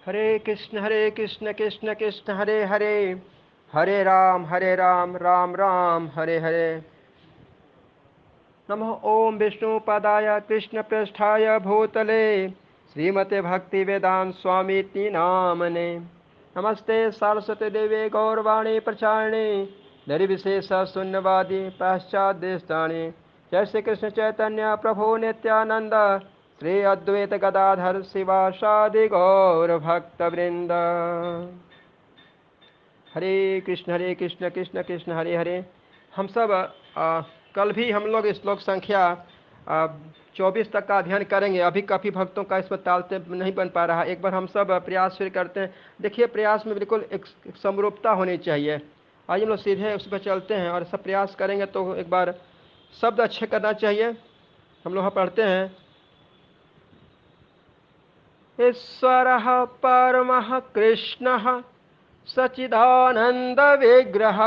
हरे कृष्ण कृष्ण कृष्ण हरे हरे, हरे राम राम राम हरे हरे। नमः ओम विष्णुपदाय कृष्णपृष्ठाय भूतले श्रीमते भक्ति वेदांत स्वामी नामने। नमस्ते सरस्वती देवे गौरवाणी प्रचारिणे निर्विशेष शून्यवादी पाश्चादेष्टानि। जय श्री कृष्ण चैतन्य प्रभु नित्यानंद श्री अद्वैत गदाधर शिवासादि गौर भक्त वृंद। हरे कृष्ण कृष्ण कृष्ण हरे हरे। हम सब कल भी हम लोग श्लोक संख्या 24 तक का अध्ययन करेंगे। अभी काफ़ी भक्तों का इसमें तालते नहीं बन पा रहा। एक बार हम सब प्रयास फिर करते हैं। देखिए, प्रयास में बिल्कुल एक समरूपता होनी चाहिए। आइए हम लोग सीधे उस पर चलते हैं और सब प्रयास करेंगे तो एक बार शब्द अच्छे करना चाहिए। हम लोग पढ़ते हैं। ईश्वरः परमः कृष्णः सच्चिदानंद विग्रह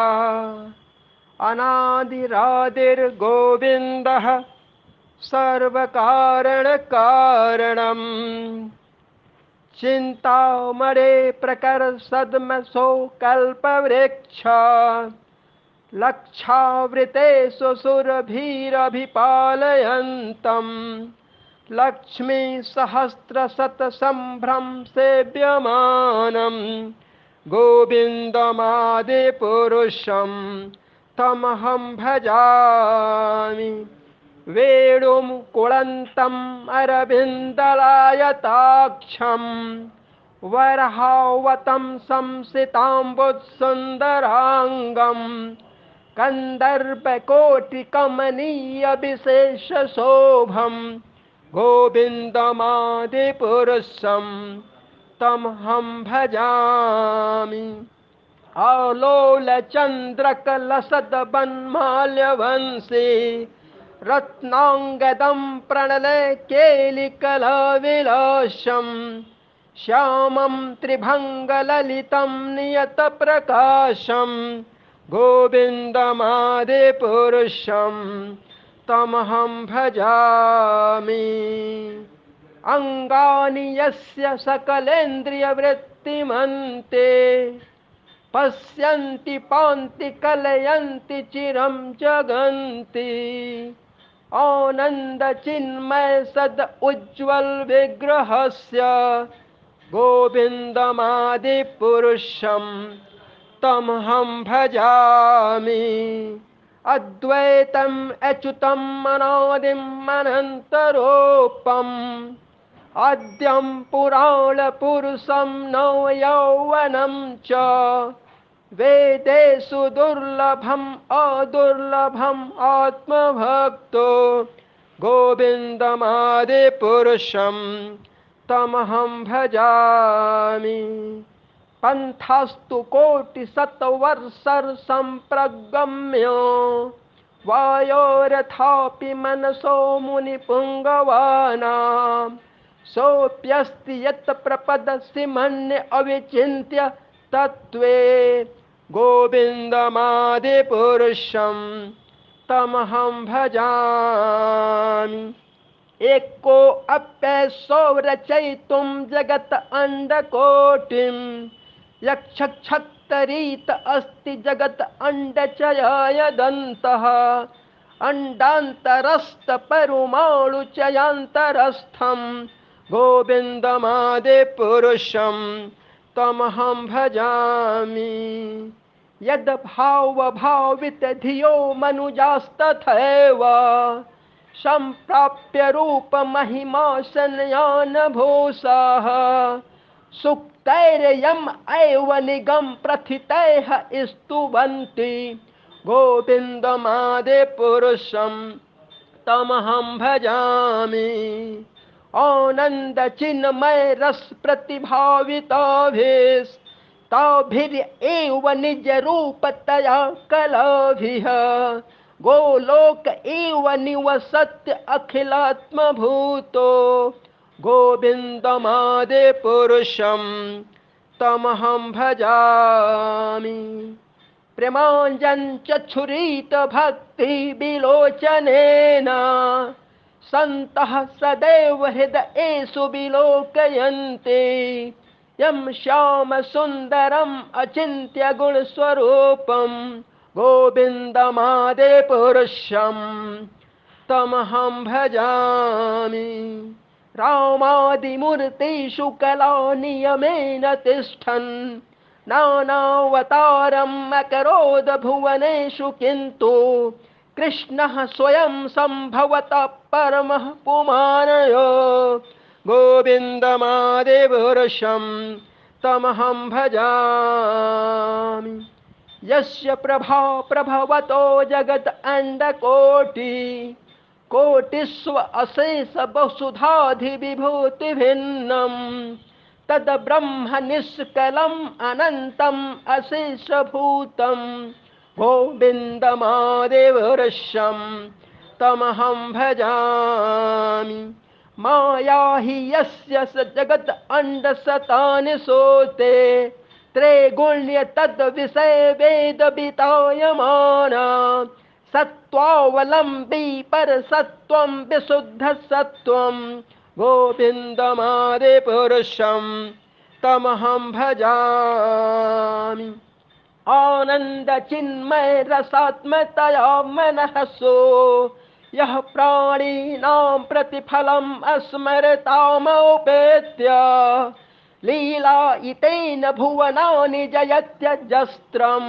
अनादिरादिर्गोविन्दः सर्वकारणकारणम् चिन्तामणे प्रकरसद्मसो कल्पवृक्ष लक्षावृतेषु सुरभिरभिपालयन्तम् लक्ष्मीसहस्रशतसम्भ्रं सेव्यमानम् गोविन्दमादिपुरुषं तमहं भजामि। वेणुमुकुळन्तम् अरविन्दलायताक्षं वरहावतं संसिताम्बुत्सुन्दराङ्गं कन्दर्पकोटिकमनीयविशेषशोभं गोविन्दमादिपुरुषं तमहं भजामि। आलोलचन्द्रकलसद्वन्माल्यवंशे रत्नाङ्गदं प्रणलकेलिकलाविलासं श्यामं त्रिभङ्गललितं नियतप्रकाशं गोविन्दमादिपुरुषं तमहं भजामि। अङ्गानि यस्य सकलेन्द्रियवृत्तिमन्ते पश्यन्ति पान्ति कलयन्ति चिरं जगन्ति आनन्दचिन्मय सद् उज्ज्वल विग्रहस्य गोविन्दमादिपुरुषं तमहं भजामि। अद्वैतम् अच्युतम् अनादिम् अनन्तरूपम् आद्यं पुराणपुरुषं नवयौवनं च वेदेषु दुर्लभम् अदुर्लभम् आत्मभक्तो गोविन्दमादिपुरुषं तमहं भजामि। पन्थास्तु कोटिशतवर्षसम्प्रगम्य वायोरथापि मनसो मुनिपुङ्गवानां सोऽप्यस्ति यत् प्रपदसि मन्ये अविचिन्त्य तत्त्वे गोविन्दमादिपुरुषं तमहं भजामि। एको अप्यसौ रचयितुं जगत् अण्डकोटिं यक्षक्षत्तरीत अस्ति जगत् अण्डचयायदन्तः अण्डान्तरस्थपरमाणुचयान्तरस्थं गोविन्दमादिपुरुषं तमहं भजामि। यद्भावभावितधियो मनुजास्तथैव सम्प्राप्य रूपमहिमा सनयानभूषाः सुक्तैर्यम् एव निगम प्रथितैः स्तुवन्ति गोविन्दमादिपुरुषं तमहं भजामि। आनन्दचिन्मय रसप्रतिभाविताभिस्ताभिरेव निजरूपतया कलाभिः गोलोक एव निवसत्य अखिलात्मभूतो गोविन्दमादिपुरुषं तमहं भजामि। प्रेमाञ्जनचक्षुरीत भक्ति विलोचनेन सन्तः सदैव हृदयेषु विलोकयन्ति यम श्याम सुंदरम अचिंत्य गुण स्वरूपम गोविंदमादे पुरुषम तमहं भजामि। रामादिमूर्तिषु कला नियमेन तिष्ठन् नानावतारम् अकरोद भुवनेषु किन्तु कृष्णः स्वयं सम्भवतः परमः पुमानयो गोविन्दमादे पुरुषं तमहं भजामि। यस्य प्रभा प्रभवतो जगत् अंडकोटि कोटिस्व अशेष वसुधाधि विभूति भिन्नम तद ब्रह्म निष्कलम अनंतम अशेष भूतम गोविंदमादेव ऋषम तमहं भजामि। माया हि यस्य स जगत् अंड शतानि सोते त्रैगुण्य तद विषय वेद बितायमाना सत्वावलंबी पर सत्वं विशुद्ध सत्वं गोविंदमादे पुरुषं तमहं भजामि। आनंद चिन्मय रसात्मतया मनः सो यः प्राणिनां प्रतिफलम् अस्मरतामोपेत्य लीला इतेन भुवनानि जयत्यजस्त्रं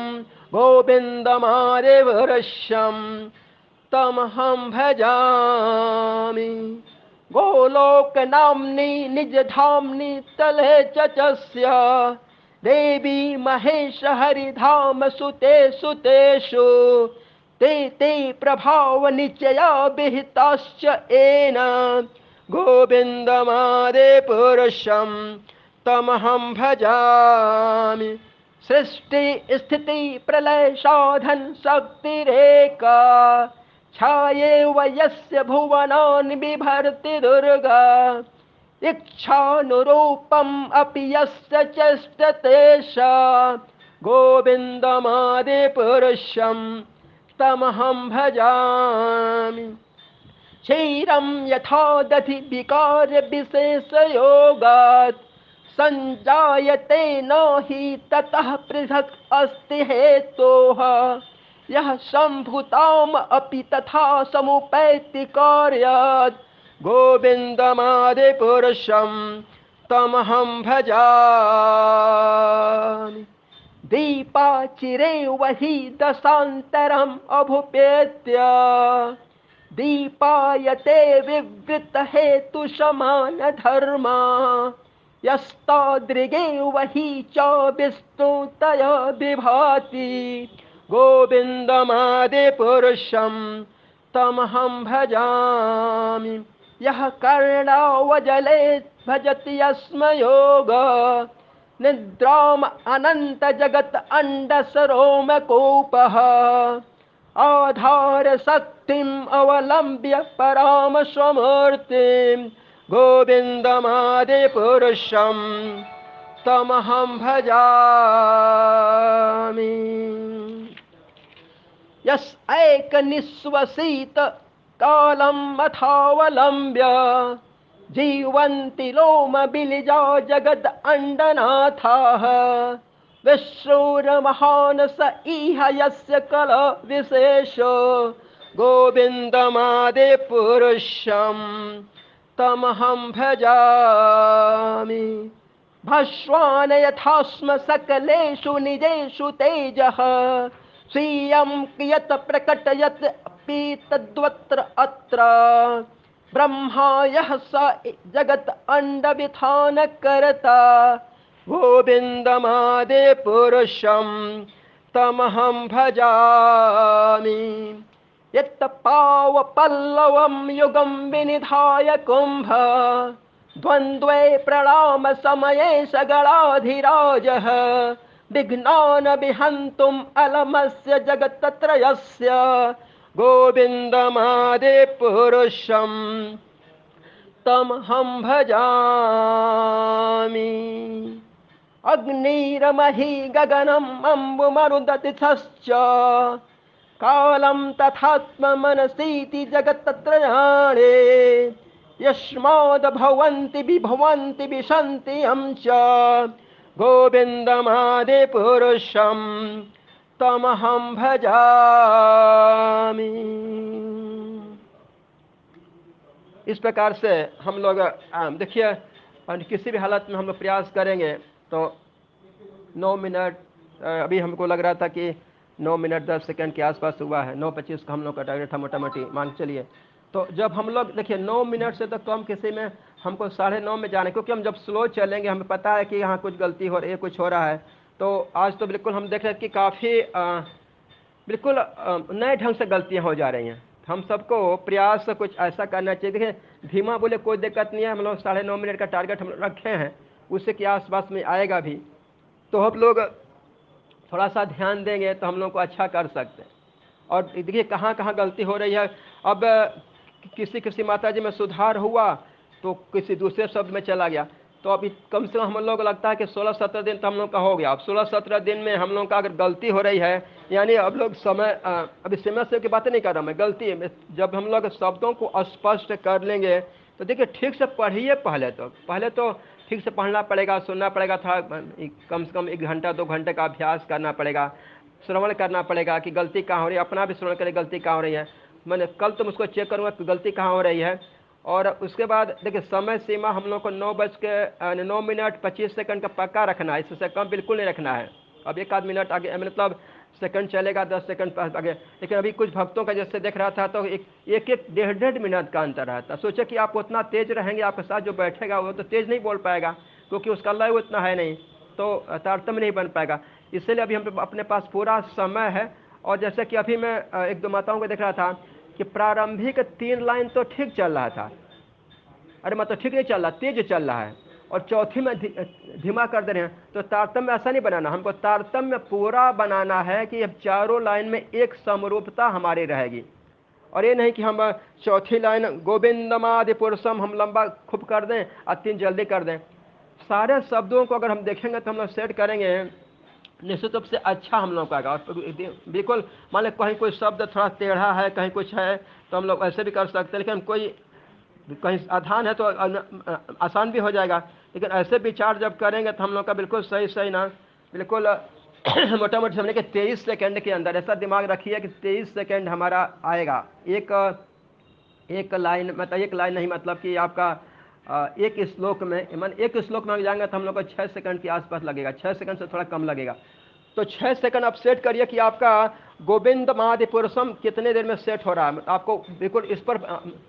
गोविंदमादेव ऋषं तमहं भजामि। गोलोकनाम्नि निजधाम्नि तले चस्य देवी महेश हरिधाम सुते सुतेषु ते ते प्रभाव निचया विहिताश्च येन गोविंदमादे पुरुषं तमहं भजामि। सृष्टि स्थिति प्रलय साधन शक्तिरेका छायेव यस्य भुवनानि बिभर्ति दुर्गा इच्छानुरूपम् अपि यस्य चेष्टते सा गोविंदमादे पुरुषं तमहं भजामि। क्षीरं यथा दधि विकार विशेष योगात् संजायते न हि ततः पृथक् अस्ति हेतोः यः सम्भूताम् अपि तथा समुपैति कार्यात् गोविंदमादे पुरुषं तमहं भजामि। दीपाचिरे वहि दशान्तरम् अभुपेत्य दीपायते विवृत हेतु समान धर्मा यस्तादृगे वहि च विष्णुतया विभाति गोविंदमादे पुरुषं तमहं भजामि। यः कर्णावजले भजति यस्म योग निद्राम अनंत जगत अंडसरोमकूपः आधार शक्तिम् अवलंब्य पराम स्वमूर्तिं गोविंदमादे पुरुषं तमहं भजामि। यस् एकनिश्वसित कालम् अथावलंब्य जीवन्ति लोम बिलिजा जगद अंडनाथाः विश्रुरमहान् स इह यस्य कल विशेषो गोविंदमादे पुरुषं तमहं भजामि। भस्वान् यथास्म सकलेषु निजेषु तेजः स्वीयं कियत् प्रकटयत् अपि तद्वत्र अत्र ब्रह्मा यः स जगत् अंडविधान कर्ता गोविंदमादे पुरुषं तमहं भजामि। यत् पावपल्लवं युगं विनिधाय कुंभ द्वन्द्वे प्रणाम समये सगणाधिराजः विघ्नान् विहन्तुम् अलमस्य जगत्त्रयस्य गोविंदमादे पुरुषं तमहं भजामि। अग्निरमहि गगनम् अम्बुमरुदतिथश्च कालं तथात्म मनसीति जगत्त्रयाणे यस्माद् भवन्ति विभवन्ति विशन्ति हम च गोविन्दमादिपुरुषं तमहं भजामि। इस प्रकार से हम लोग देखिए किसी भी हालत में हम लोग प्रयास करेंगे तो 9 मिनट, अभी हमको लग रहा था कि 9 मिनट 10 सेकंड के आसपास हुआ है, 9:25 का हम लोग का टारगेट था मोटा मोटी मान चलिए। तो जब हम लोग देखिए 9 मिनट से तो कम किसी में हमको 9:30 में जाना है, क्योंकि हम जब स्लो चलेंगे हमें पता है कि यहाँ कुछ गलती हो रही है, कुछ हो रहा है। तो आज तो बिल्कुल हम देख रहे हैं कि काफ़ी बिल्कुल नए ढंग से गलतियाँ हो जा रही हैं। हम सबको प्रयास कुछ ऐसा करना चाहिए। देखिए धीमा बोले कोई दिक्कत नहीं है, हम लोग 9:30 मिनट का टारगेट हम रखे हैं, उससे के आसपास में आएगा भी, तो हम लोग थोड़ा सा ध्यान देंगे तो हम लोग को अच्छा कर सकते हैं। और देखिए कहाँ कहाँ गलती हो रही है। अब किसी किसी माता जी में सुधार हुआ तो किसी दूसरे शब्द में चला गया, तो अभी कम से कम हम लोग को लगता है कि 16-17 दिन तो हम लोग का हो गया। अब 16-17 दिन में हम लोग का अगर गलती हो रही है, यानी अब लोग समय अभी समय से की बातें नहीं कर रहा मैं, गलती में जब हम लोग शब्दों को स्पष्ट कर लेंगे तो देखिए ठीक से पढ़िए। पहले तो ठीक से पढ़ना पड़ेगा, सुनना पड़ेगा, था कम से कम 1 घंटा 2 घंटे का अभ्यास करना पड़ेगा, श्रवण करना पड़ेगा कि गलती कहाँ हो रही है, अपना भी श्रवण करें गलती कहाँ हो रही है। मैंने कल तुम उसको चेक करूँगा कि गलती कहाँ हो रही है। और उसके बाद देखिए समय सीमा हम लोग को 9 मिनट 25 सेकंड का पक्का रखना है, इससे कम बिल्कुल नहीं रखना है। अब 1 मिनट आगे मतलब सेकंड चलेगा, 10 सेकंड आगे। लेकिन अभी कुछ भक्तों का जैसे देख रहा था तो एक 1-1.5 मिनट का अंतर रहता। सोचे कि आप उतना तेज रहेंगे, आपके साथ जो बैठेगा वो तो तेज नहीं बोल पाएगा, क्योंकि उसका लय उतना है नहीं, तो तारतम्य नहीं बन पाएगा। इसलिए अभी हम अपने पास पूरा समय है। और जैसे कि अभी मैं 1-2 माताओं को देख रहा था कि प्रारंभिक 3 लाइन तो ठीक चल रहा था, अरे मतलब ठीक नहीं चल रहा, तेज चल रहा है, और चौथी में धीमा कर दे रहे हैं। तो तारतम्य ऐसा नहीं बनाना, हमको तारतम्य पूरा बनाना है कि अब चारों लाइन में एक समरूपता हमारी रहेगी। और ये नहीं कि हम चौथी लाइन गोविंदमादि पुरुषम हम लंबा खूब कर दें और 3 जल्दी कर दें। सारे शब्दों को अगर हम देखेंगे तो हम लोग सेट करेंगे, निश्चित रूप से अच्छा हम लोग का आएगा। और बिल्कुल मान लें कहीं कोई शब्द थोड़ा टेढ़ा है, कहीं कुछ है, तो हम लोग ऐसे भी कर सकते हैं, लेकिन कोई कहीं आधान है तो आसान भी हो जाएगा। लेकिन ऐसे विचार जब करेंगे तो हम लोग का बिल्कुल सही ना बिल्कुल मोटा मोटी समझने के 23 सेकंड के अंदर, ऐसा दिमाग रखिए कि 23 सेकंड हमारा आएगा। एक लाइन मतलब एक लाइन नहीं, मतलब कि आपका एक श्लोक में, एक श्लोक में जाएंगे तो हम लोग को 6 सेकंड के आसपास लगेगा, 6 सेकंड से थोड़ा कम लगेगा। तो 6 सेकंड आप सेट करिए कि आपका गोविंद मादि पुरुषम कितने देर में सेट हो रहा है। आपको बिल्कुल इस पर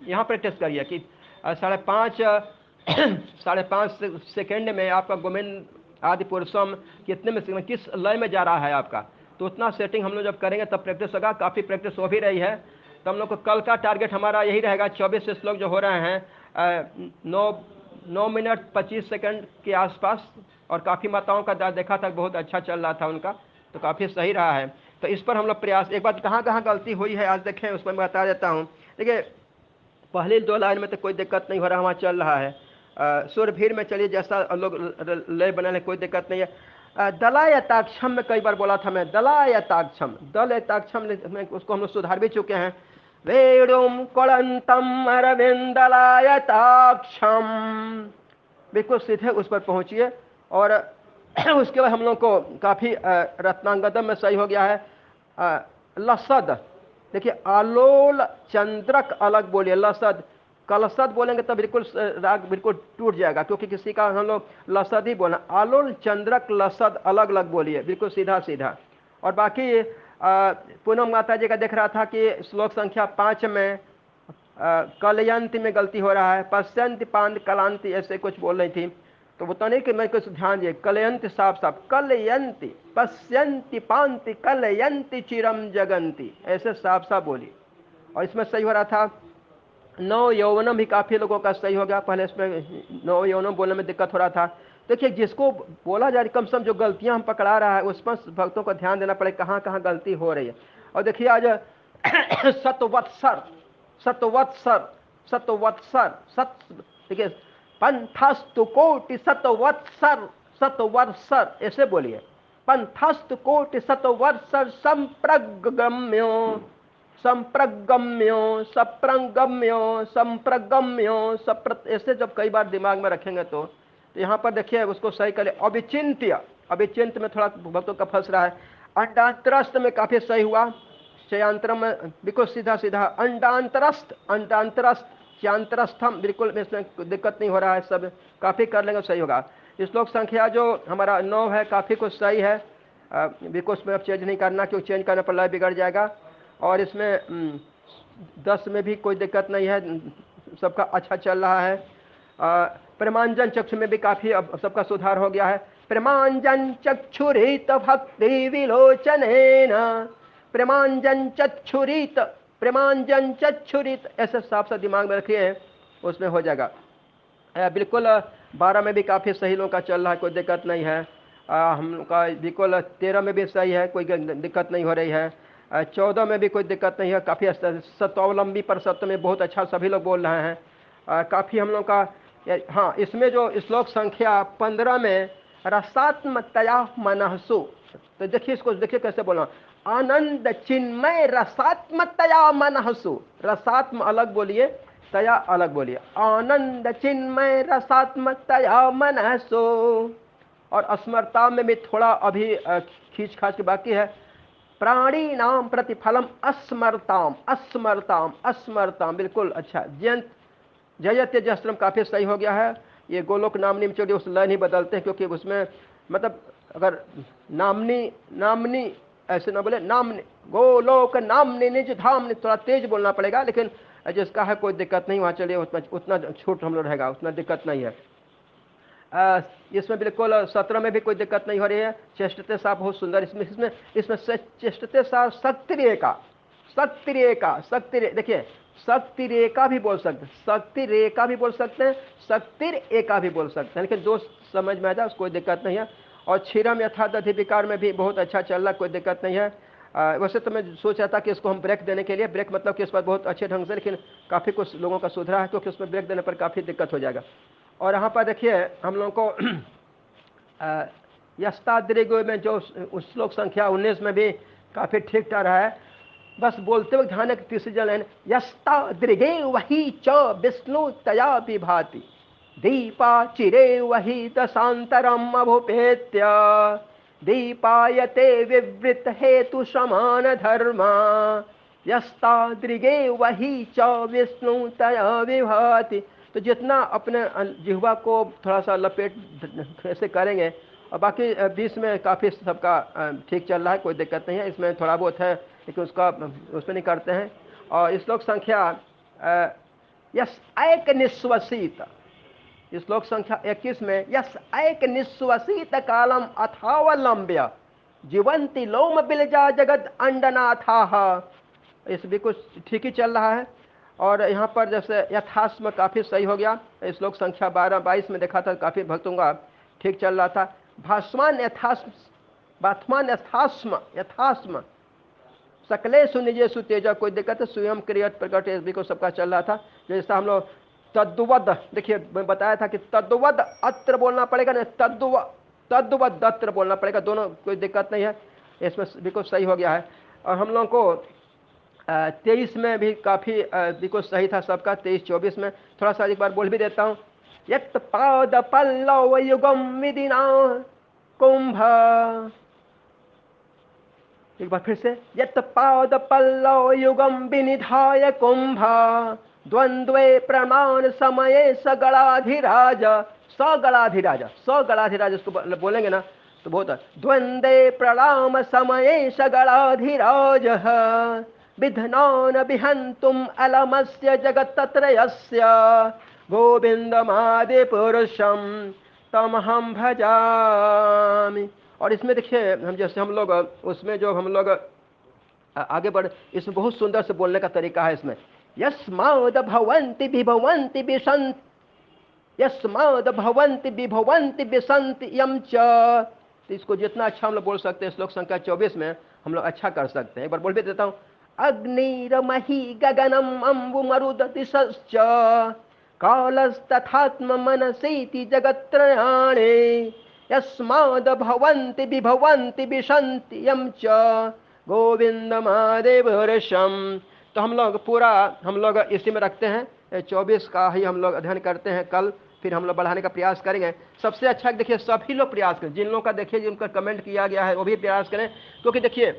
यहाँ प्रैक्टिस करिए कि 5.5 सेकंड में आपका गोविंद आदि पुरुषम कितने में किस लय में जा रहा है आपका। तो उतना सेटिंग हम लोग जब करेंगे तब प्रैक्टिस होगा। काफ़ी प्रैक्टिस हो भी रही है। तो हम लोग को कल का टारगेट हमारा यही रहेगा, 24 श्लोक जो हो रहे हैं 9 मिनट 25 सेकंड के आसपास। और काफ़ी माताओं का देखा था बहुत अच्छा चल रहा था उनका, तो काफ़ी सही रहा है। तो इस पर हम लोग प्रयास, एक बात कहाँ कहाँ गलती हुई है आज देखें, उस पर मैं बता देता हूँ। देखिए पहले 2 लाइन में तो कोई दिक्कत नहीं हो रहा, वहाँ चल रहा है। सुर भीड़ में चलिए जैसा लोग लय बना ले कोई दिक्कत नहीं है। दला यताक्षम में कई बार बोला था मैं, दला यताक्षम, दल यताक्षम में उसको हम लोग सुधार भी चुके हैं। वेणुम कलंतम अरविंदलायताक्षम, बिल्कुल सीधे उस पर पहुंचिए। और उसके बाद हम लोग को काफ़ी रत्नांगदम में सही हो गया है। लसद, देखिए आलोल चंद्रक अलग बोलिए, लसद कलसद बोलेंगे तो बिल्कुल राग बिल्कुल टूट जाएगा, क्योंकि किसी का हम लोग लसद ही बोलना। आलोल चंद्रक लसद अलग अलग बोलिए, बिल्कुल सीधा सीधा। और बाकी पूनम माता जी का देख रहा था कि श्लोक संख्या 5 में कलयंती में गलती हो रहा है, पश्यंती पांत कलांति ऐसे कुछ बोल रही थी। तो वो तो नहीं कि मैं कुछ ध्यान दिए, कलयंती साफ साफ, कलयंती पश्यंती पांति कलयंती चिरम जगंती, ऐसे साफ साफ बोली। और इसमें सही हो रहा था नव यौवनम भी काफ़ी लोगों का सही हो गया। पहले इसमें नव यौवनम बोलने में दिक्कत हो रहा था। देखिए जिसको बोला जाए कम से कम जो गलतियां हम पकड़ा रहा है उस पर भक्तों को ध्यान देना पड़े कहाँ कहाँ गलती हो रही है। और देखिए आज सतवत्सर सतवत्सर सतवत्सर सत, देखिए पंथस्तु कोटि सतवत्सर सतवर्षर, ऐसे बोलिए, पंथस्तु कोटि सतवर्षर संप्रगम्यो संप्रगम्यो सप्रगम्यो संप्रगम्यो ऐसे जब कई बार दिमाग में रखेंगे तो यहाँ पर देखिए उसको सही करें। अविचिंत्य, अविचिंत्य में थोड़ा भक्तों का फंस रहा है। अंडांतरस्थ में काफी सही हुआ। चयांतर में बिल्कुल सीधा सीधा अंडांतरस्थ, अंडांतरस्थ चयांतरस्थम, बिल्कुल इसमें दिक्कत नहीं हो रहा है, सब काफी कर लेंगे सही होगा। श्लोक संख्या जो हमारा 9 है काफी कुछ सही है, बिल्कुल उसमें अब चेंज नहीं करना क्योंकि चेंज करने पर लय बिगड़ जाएगा। और इसमें 10 में भी कोई दिक्कत नहीं है, सबका अच्छा चल रहा है। प्रेमांजन चक्षु में भी काफी अब सबका सुधार हो गया है। प्रेमांजन चक्षुरित भक्ति विलोचनेन, प्रेमांजन चक्षुरित, प्रेमांजन चक्षुरित, ऐसे साफ सा दिमाग में रखिए, उसमें हो जाएगा। बिल्कुल 12 में भी काफ़ी सही लोगों का चल रहा है, कोई दिक्कत नहीं है। हम लोग का बिल्कुल 13 में भी सही है, कोई दिक्कत नहीं हो रही है। 14 में भी कोई दिक्कत नहीं है, काफ़ी स्वावलंबी पर सत्य में बहुत अच्छा सभी लोग बोल रहे हैं। काफ़ी हम लोग का हाँ, इसमें जो श्लोक संख्या 15 में रसात्मतया मनहसु, तो देखिए इसको देखिए कैसे बोलना। आनंद चिन्मय रसात्मतया मनहसु, रसात्म अलग बोलिए, तया अलग बोलिए। आनंद चिन्मय रसात्मतया मनहसु। और अस्मरता में भी थोड़ा अभी खींच खाच के बाकी है। प्राणी नाम प्रतिफलम अस्मरताम, अस्मरताम, अस्मरताम, बिल्कुल अच्छा। जयंत जयत्य जस्त्रम काफी सही हो गया है। ये गोलोक नामनी में चलिए उस लय नहीं बदलते हैं, क्योंकि उसमें मतलब अगर नामनी नामनी ऐसे ना बोले, नामनी गोलोक नामनी निज धामनी, थोड़ा तेज बोलना पड़ेगा, लेकिन जिसका है कोई दिक्कत नहीं, वहाँ चलिए उतना छूट हम लोग रहेगा, उतना दिक्कत नहीं है। इसमें बिल्कुल 17 में भी कोई दिक्कत नहीं हो रही है। चेष्टते सा बहुत सुंदर, इसमें इसमें इसमें चेष्टते सा शक्ति रेखा, शक्ति रेखा, शक्ति देखिए शक्ति रेखा भी बोल सकते हैं, शक्ति रेखा भी बोल सकते हैं, शक्ति एका भी बोल सकते हैं, लेकिन दो समझ में आ जाए कोई दिक्कत नहीं है। और क्षीरम यथार्थ अधिकार में भी बहुत अच्छा चल रहा, कोई दिक्कत नहीं है। वैसे तो मैं सोच रहा था कि इसको हम ब्रेक देने के लिए, ब्रेक मतलब कि इस पर बहुत अच्छे ढंग से, लेकिन काफ़ी कुछ लोगों का सुधरा है, क्योंकि उसमें ब्रेक देने पर काफ़ी दिक्कत हो जाएगा। और यहाँ पर देखिए हम लोगों को यस्ताद्रिगो में जो श्लोक संख्या 19 में भी काफ़ी ठीक ठाक रहा है, बस बोलते वक्त ध्यान की तीसरी जल यस्ताद्रिगे वही च विष्णु तया विभाति, दीपा चिरे वही दशांतरम अभुपेत्य, दीपायते विवृत हेतु समान धर्मा, यस्ताद्रिगे वही च विष्णु तया विभाति। तो जितना अपने जिह्वा को थोड़ा सा लपेट ऐसे करेंगे, और बाकी 20 में काफ़ी सबका ठीक चल रहा है, कोई दिक्कत नहीं है। इसमें थोड़ा बहुत है लेकिन उसका उसमें नहीं करते हैं। और श्लोक संख्या यस एक निश्वसित, श्लोक संख्या 21 में यस एक निश्वसित कालम अथावलंब्य जीवंती लोम बिलजा जगत अंडनाथा, इस भी कुछ ठीक ही चल रहा है। और यहाँ पर जैसे यथास्म काफ़ी सही हो गया, श्लोक संख्या 12-22 में देखा था काफ़ी भक्तों का ठीक चल रहा था। भास्मान यथास्म, भास्मान यथास्म, यथास्म सकलेशु निजेशु तेजा, कोई दिक्कत है। स्वयं क्रियत प्रकट भी को सबका चल रहा था। जैसा हम लोग तद्वद, देखिए मैं बताया था कि तद्वद अत्र बोलना पड़ेगा, नहीं तद्वद अत्र बोलना पड़ेगा, दोनों कोई दिक्कत नहीं है, इसमें बिल्कुल सही हो गया है। और हम लोगों को 23 में भी काफ़ी बिल्कुल सही था सबका। 23-24 में थोड़ा सा एक बार बोल भी देता हूँ। यत् पाद पल्लव युगम विदिना कुंभ, एक बार फिर से, यत् पाद पल्लव युगम विनिधाय कुंभ, द्वंद्वे प्रमाण समये सगणाधिराज, सगणाधिराज, सगणाधिराज इसको बोलेंगे ना तो बहुत है। द्वंद्वे प्रणाम समये सगणाधिराज विधनान विहंतुम अलमस्य जगत्त्रयस्य, गोविंदमादि पुरुषम तमहम भजामि। और इसमें देखिए हम जैसे हम लोग उसमें जो हम लोग आगे बढ़, इसमें बहुत सुंदर से बोलने का तरीका है। इसमें यस्माद भवन्ति विभवन्ति विसन्ति, यस्माद भवन्ति विभवन्ति विसन्ति यम च, तो इसको जितना अच्छा हम लोग बोल सकते हैं श्लोक संख्या 24 में हम लोग अच्छा कर सकते हैं। एक बार बोल भी देता हूँ। अग्निरमहि गगनम अम्बु मरुदतिश्च, कालस्तथात्म मनसीति जगत्त्रयाणे, यस्माद भवन्ति विभवन्ति विसन्ति यम च, गोविंदमादेव हर्षम तो हम लोग पूरा हम लोग इसी में रखते हैं, 24 का ही हम लोग अध्ययन करते हैं कल, फिर हम लोग बढ़ाने का प्रयास करेंगे। सबसे अच्छा देखिए सभी लोग प्रयास करें, जिन लोगों का देखिए जिनका कमेंट किया गया है वो भी प्रयास करें, क्योंकि देखिए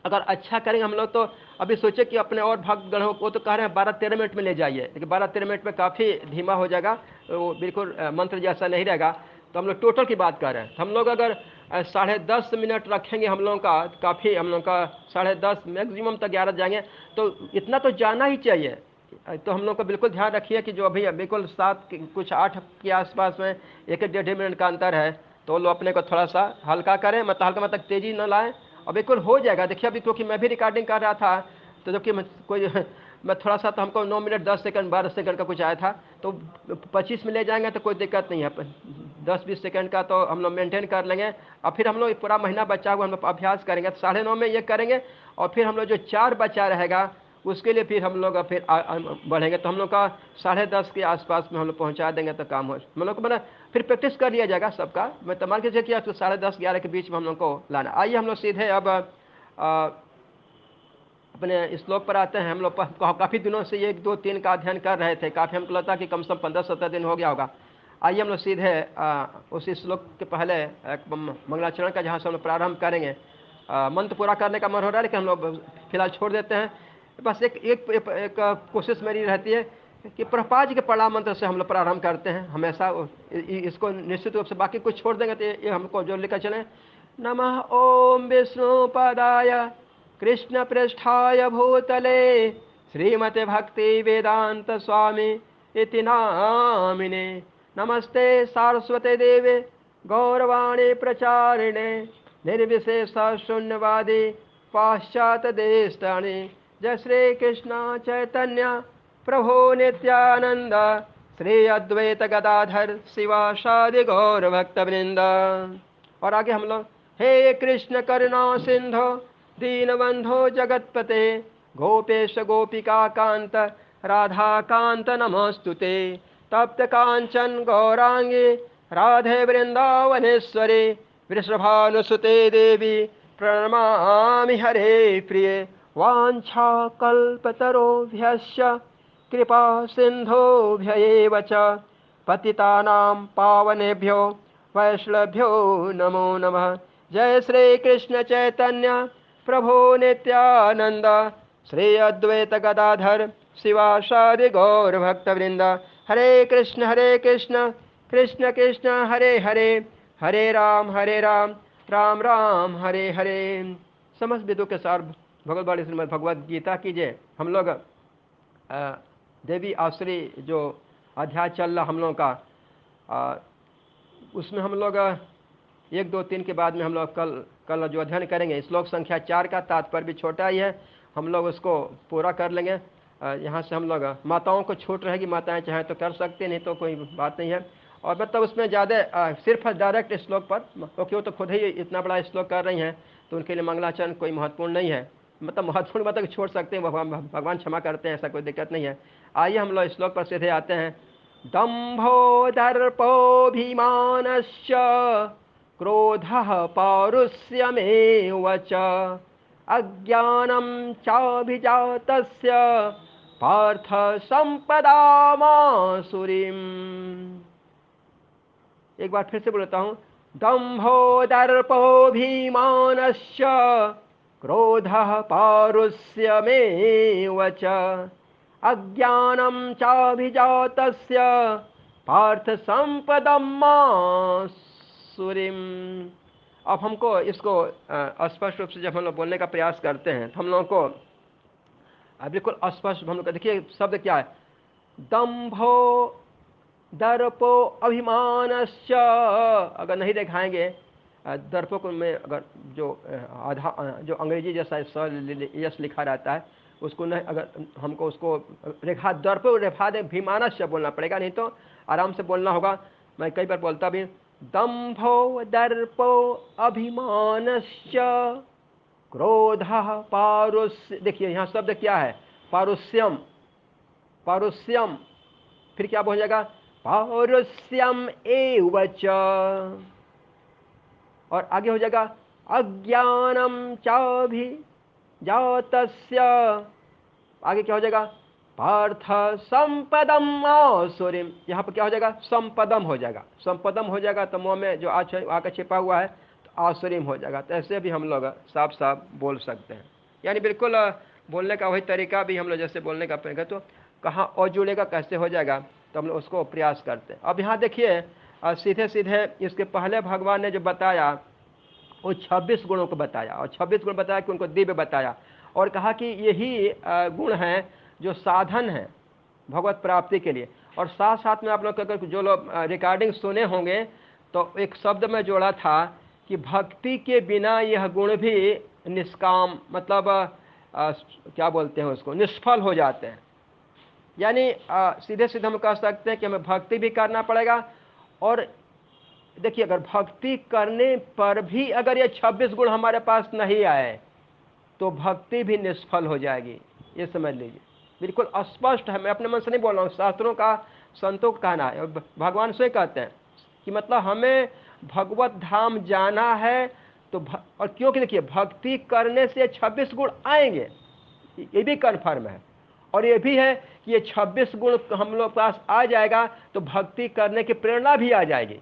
अगर अच्छा करेंगे हम लोग तो अभी सोचे कि अपने और भक्तगण को तो कह रहे हैं 12-13 मिनट में ले जाइए, लेकिन 12-13 मिनट में काफ़ी धीमा हो जाएगा, वो बिल्कुल मंत्र जैसा नहीं रहेगा। तो हम लोग टोटल की बात कर रहे हैं, तो हम लोग अगर 10:30 मिनट रखेंगे हम लोगों का, काफ़ी हम लोग का 10:30 मैक्सिमम तक 11 जाएंगे, तो इतना तो जाना ही चाहिए। तो हम लोग को बिल्कुल ध्यान रखिए कि जो अभी बिल्कुल 7 कुछ 8 के आसपास में 1-1.5 मिनट का अंतर है, तो वो लोग अपने को थोड़ा सा हल्का करें, मतलब हल्का मतलब तेज़ी न लाएं, और बिल्कुल हो जाएगा। देखिए अभी क्योंकि मैं भी रिकॉर्डिंग कर रहा था, तो जबकि मैं थोड़ा सा, तो हमको 9 मिनट 10 सेकंड 12 सेकंड का कुछ आया था, तो 25 में ले जाएंगे तो कोई दिक्कत नहीं है, 10-20 सेकंड का तो हम लोग मेंटेन कर लेंगे। और फिर हम लोग पूरा महीना बचा हुआ हम लोग अभ्यास करेंगे, तो 9:30 में ये करेंगे, और फिर हम लोग जो 4 बचा रहेगा उसके लिए फिर हम लोग फिर बढ़ेंगे, तो हम लोग का 10:30 के आसपास में हम लोग पहुँचा देंगे, तो काम हो हम लोग को मतलब फिर प्रैक्टिस कर लिया जाएगा सबका। मैं तो मान के चलिए कि 10:30-11 के बीच में हम लोग को लाना। आइए हम लोग सीधे अब अपने श्लोक पर आते हैं। हम लोग काफ़ी दिनों से 1-2-3 का अध्ययन कर रहे थे, काफ़ी हमको लगता कि कम से कम 15-17 दिन हो गया होगा। आइए हम लोग सीधे उसी श्लोक के पहले एक मंगलाचरण का जहाँ से हम लोग प्रारंभ करेंगे। मंत्र पूरा करने का मन हो रहा है, लेकिन हम लोग फिलहाल छोड़ देते हैं। बस एक कोशिश मेरी रहती है कि प्रभुपाद जी के प्रणाम मंत्र से हम लोग प्रारंभ करते हैं हमेशा, इसको निश्चित रूप से, बाकी कुछ छोड़ देंगे तो ये हमको जो लेकर चलें। नमः ओम विष्णुपदाय कृष्ण पृष्ठाय भूतले श्रीमते भक्ति वेदांत स्वामी इति नामिने। नमस्ते सारस्वते देवे गौरवाणी प्रचारिणे निर्विशेष शून्यवादी पाश्चात्य देशानि। जय श्री कृष्ण चैतन्य प्रभु नित्यानंद श्री अद्वैत गदाधर शिवासादि गौर भक्त वृंद। और आगे हम लोग, हे कृष्ण करुणा सिंधु दीनबंधो जगतपते गोपेश गोपिका कांत राधा कांत नमस्तुते। तप्त कांचन गौरांगी राधे वृंदावनेश्वरी वृषभानुसुते देवी प्रणमामि हरे प्रिये। वाञ्छा कल्पतरोभ्यश्च कृपा सिन्धोभ्य एव च पतितानां पावनेभ्यो वैष्णवेभ्यो नमो नमः। जय श्री कृष्ण चैतन्य प्रभु नित्यानंद श्री अद्वैत गदाधर शिवासादि गौर भक्तवृंद। हरे कृष्ण कृष्ण कृष्ण हरे हरे, हरे राम राम राम हरे हरे। समस्त वेदों के सार भगवद्वाणी श्रीमद् भगवद गीता कीजिए। हम लोग देवी आश्री जो अध्याय चल रहा हम लोग का, उसमें हम लोग 1-2-3 के बाद में हम लोग कल जो अध्ययन करेंगे श्लोक संख्या 4 का तात्पर्य भी छोटा ही है, हम लोग उसको पूरा कर लेंगे। यहाँ से हम लोग माताओं को छूट रहेगी, माताएं चाहें तो कर सकते, नहीं तो कोई बात नहीं है। और मतलब उसमें ज़्यादा सिर्फ डायरेक्ट श्लोक पर, क्योंकि वो तो खुद ही इतना बड़ा श्लोक कर रही हैं, तो उनके लिए मंगलाचरण कोई महत्वपूर्ण नहीं है। मतलब महत्वपूर्ण मतलब छोड़ सकते हैं, भगवान क्षमा करते हैं, ऐसा कोई दिक्कत नहीं है। आइए हम लोग श्लोक पर सीधे आते हैं। दम्भो दर्पोऽभिमानश्च क्रोधः पौरुष्यमेव च अज्ञानं चाभिजातस्य पार्थ संपदामासुरीम्। एक बार फिर से बोलता हूँ। दम्भो दर्पोऽभिमानश्च क्रोधः पौरुष्यमेव च अज्ञानं चाभिजातस्य पार्थ संपदमासुरीम्। अब हमको इसको स्पष्ट रूप से जब हम लोग बोलने का प्रयास करते हैं तो हम लोगों को बिल्कुल स्पष्ट हम लोग देखिए शब्द क्या है। दम्भो दर्पो अभिमानश्च, अगर नहीं दिखाएंगे दर्पो को में अगर जो जो अंग्रेजी जैसा यस लिखा रहता है उसको नहीं, अगर हमको उसको रेखा दर्पो रेखा दे अभिमानश्च बोलना पड़ेगा, नहीं तो आराम से बोलना होगा। मैं कई बार बोलता भी, दम्भो दर्पो अभिमानश्च क्रोधः पारुष्य। देखिए यहाँ शब्द क्या है, पारुष्यम, पारुष्यम, फिर क्या बोल जाएगा, पौरुष्यम एव च, और आगे हो जाएगा अज्ञानम चाभिजातस्य आगे क्या हो जाएगा, पार्थ संपदम आसुरीम, यहाँ पर क्या हो जाएगा, संपदम हो जाएगा, संपदम हो जाएगा तो मुँह में जो आकर छिपा हुआ है तो आसुरीम हो जाएगा। तो ऐसे भी हम लोग साफ साफ बोल सकते हैं, यानी बिल्कुल बोलने का वही तरीका भी हम लोग जैसे बोलने का पड़ेगा, तो कहाँ और जुड़ेगा, कैसे हो जाएगा, तो हम लोग उसको प्रयास करते हैं। अब यहाँ देखिए सीधे सीधे इसके पहले भगवान ने जो बताया वो 26 गुणों को बताया, और 26 गुण बताया कि उनको दिव्य बताया, और कहा कि यही गुण हैं जो साधन है भगवत प्राप्ति के लिए। और साथ साथ में आप लोग अगर जो लोग रिकॉर्डिंग सुने होंगे तो एक शब्द में जोड़ा था कि भक्ति के बिना यह गुण भी निष्काम, मतलब क्या बोलते हैं उसको, निष्फल हो जाते हैं। यानी सीधे सीधे हम कह सकते हैं कि हमें भक्ति भी करना पड़ेगा, और देखिए अगर भक्ति करने पर भी अगर ये 26 गुण हमारे पास नहीं आए तो भक्ति भी निष्फल हो जाएगी, ये समझ लीजिए। बिल्कुल स्पष्ट है, मैं अपने मन से नहीं बोल रहा हूँ, शास्त्रों का, संतों का कहना है, भगवान स्वयं कहते हैं कि मतलब हमें भगवत धाम जाना है तो और क्योंकि देखिए भक्ति करने से 26 गुण आएंगे, ये भी कन्फर्म है, और ये भी है कि ये 26 गुण हम लोग पास आ जाएगा तो भक्ति करने की प्रेरणा भी आ जाएगी।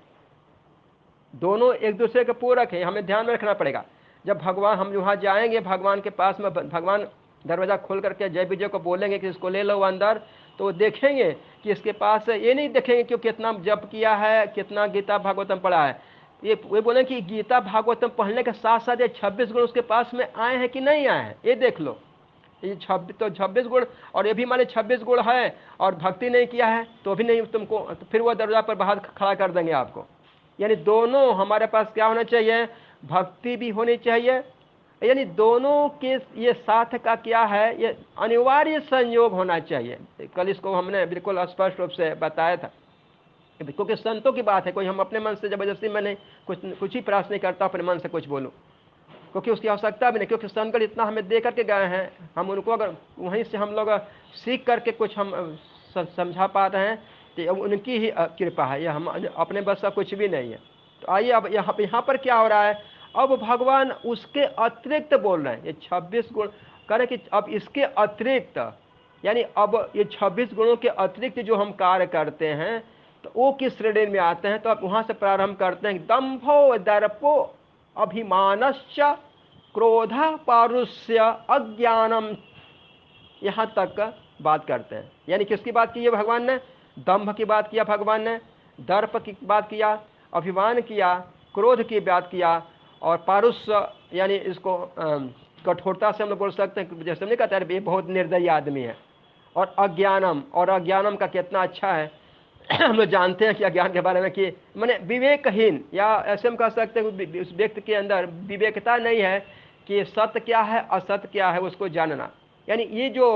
दोनों एक दूसरे के पूरक है, हमें ध्यान में रखना पड़ेगा। जब भगवान हम वहाँ जाएंगे भगवान के पास में, भगवान दरवाज़ा खोल करके जय विजय को बोलेंगे कि इसको ले लो अंदर, तो वो देखेंगे कि इसके पास, ये नहीं देखेंगे कि कितना जप किया है, कितना गीता भागवतम पढ़ा है, ये बोले कि गीता भागवतम पढ़ने के साथ साथ ये 26 गुण उसके पास में आए हैं कि नहीं आए हैं, ये देख लो। ये 26 गुण, और ये भी माने 26 गुण है और भक्ति नहीं किया है तो भी नहीं तुमको, तो फिर वो दरवाजा पर बाहर खड़ा कर देंगे आपको। यानी दोनों हमारे पास क्या होना चाहिए, भक्ति भी होनी चाहिए, यानी दोनों के ये साथ का क्या है, ये अनिवार्य संयोग होना चाहिए। कल इसको हमने बिल्कुल स्पष्ट रूप से बताया था, क्योंकि संतों की बात है, कोई हम अपने मन से जबरदस्ती मैं नहीं कुछ ही प्रयास नहीं करता अपने मन से कुछ बोलूं, क्योंकि उसकी आवश्यकता भी नहीं, क्योंकि संतगण इतना हमें दे करके गए हैं, हम उनको अगर वहीं से हम लोग सीख करके कुछ हम समझा पा रहे हैं तो उनकी ही कृपा है, यह हम अपने बस का कुछ भी नहीं है। तो आइए अब यहाँ पर क्या हो रहा है, अब भगवान उसके अतिरिक्त बोल रहे हैं, ये 26 गुण करें कि अब इसके अतिरिक्त, यानी अब ये 26 गुणों के अतिरिक्त जो हम कार्य करते हैं तो वो किस श्रेणी में आते हैं, तो अब वहाँ से प्रारंभ करते हैं, दंभो दर्पो अभिमानश्च क्रोध पारुष्य अज्ञानम, यहाँ तक बात करते हैं। यानी किसकी बात की है भगवान ने, दंभ की बात किया भगवान ने, दर्प की बात किया, अभिमान किया, क्रोध की बात किया, और पारुष्य यानी इसको कठोरता से हम लोग बोल सकते हैं, जैसे नहीं कहते ये बहुत निर्दयी आदमी है, और अज्ञानम, और अज्ञानम का कितना अच्छा है हम लोग जानते हैं कि अज्ञान के बारे में कि माने विवेकहीन, या ऐसे हम कह सकते हैं उस व्यक्ति के अंदर विवेकता नहीं है कि सत्य क्या है असत्य क्या है उसको जानना। यानी ये जो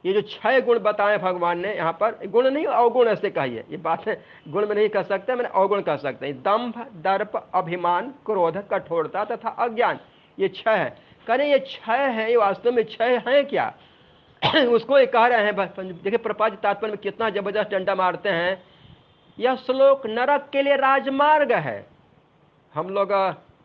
6 गुण बताए भगवान ने यहाँ पर, गुण नहीं अवगुण ऐसे कहिए, ये बात है गुण में नहीं कह सकते, मैंने अवगुण कह सकते हैं, दंभ दर्प अभिमान क्रोध कठोरता तथा अज्ञान, ये 6 है। करें ये 6 है, ये वास्तव में 6 हैं क्या उसको ये कह रहे हैं। देखिए प्रपात तात्पर्य में कितना जबरदस्त डंडा मारते हैं, यह श्लोक नरक के लिए राजमार्ग है। हम लोग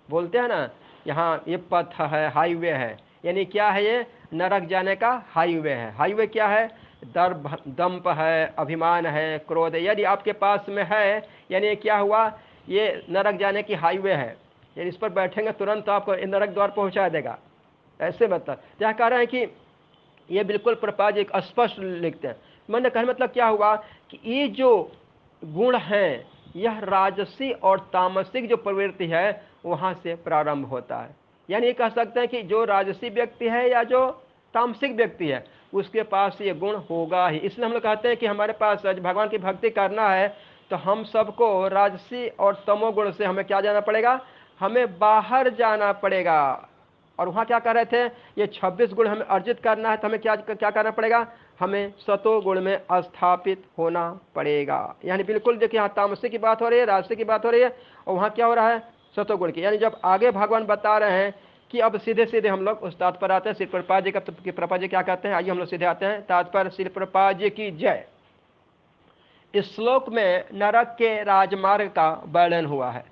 बोलते हैं ना यहाँ ये पथ है, हाईवे है, यानी क्या है, ये नरक जाने का हाईवे है। हाईवे क्या है, दंप है, अभिमान है, क्रोध है, यदि आपके पास में है यानी क्या हुआ, ये नरक जाने की हाईवे है, यानी इस पर बैठेंगे तुरंत आपको नरक द्वार पहुंचा देगा, ऐसे मतलब। यहाँ कह रहे हैं कि ये बिल्कुल प्रपात एक स्पष्ट लिखते हैं। मैंने कहने मतलब क्या हुआ कि ये जो गुण हैं यह राजसी और तामसिक जो प्रवृत्ति है वहाँ से प्रारंभ होता है। यानी ये कह सकते हैं कि जो राजसी व्यक्ति है या जो तामसिक व्यक्ति है उसके पास ये गुण होगा ही। इसलिए हम लोग कहते हैं कि हमारे पास भगवान की भक्ति करना है तो हम सबको राजसी और तमोगुण से हमें क्या जाना पड़ेगा, हमें बाहर जाना पड़ेगा। और वहाँ क्या कर रहे थे, ये 26 गुण हमें अर्जित करना है तो हमें क्या करना पड़ेगा, हमें सतो गुण में स्थापित होना पड़ेगा। यानी बिल्कुल देखिए यहाँ तामसिक की बात हो रही है, राजसी की बात हो रही है, और वहाँ क्या हो रहा है, सतो गुण की। यानी जब आगे भगवान बता रहे हैं कि अब सीधे सीधे हम लोग उस तात्पर्य पर आते हैं, श्री प्रभुपाद जी का प्रभुपाद जी क्या कहते हैं, आइए हम लोग सीधे आते हैं तात्पर्य। श्री प्रभुपाद जी की जय। इस श्लोक में नरक के राजमार्ग का वर्णन हुआ है।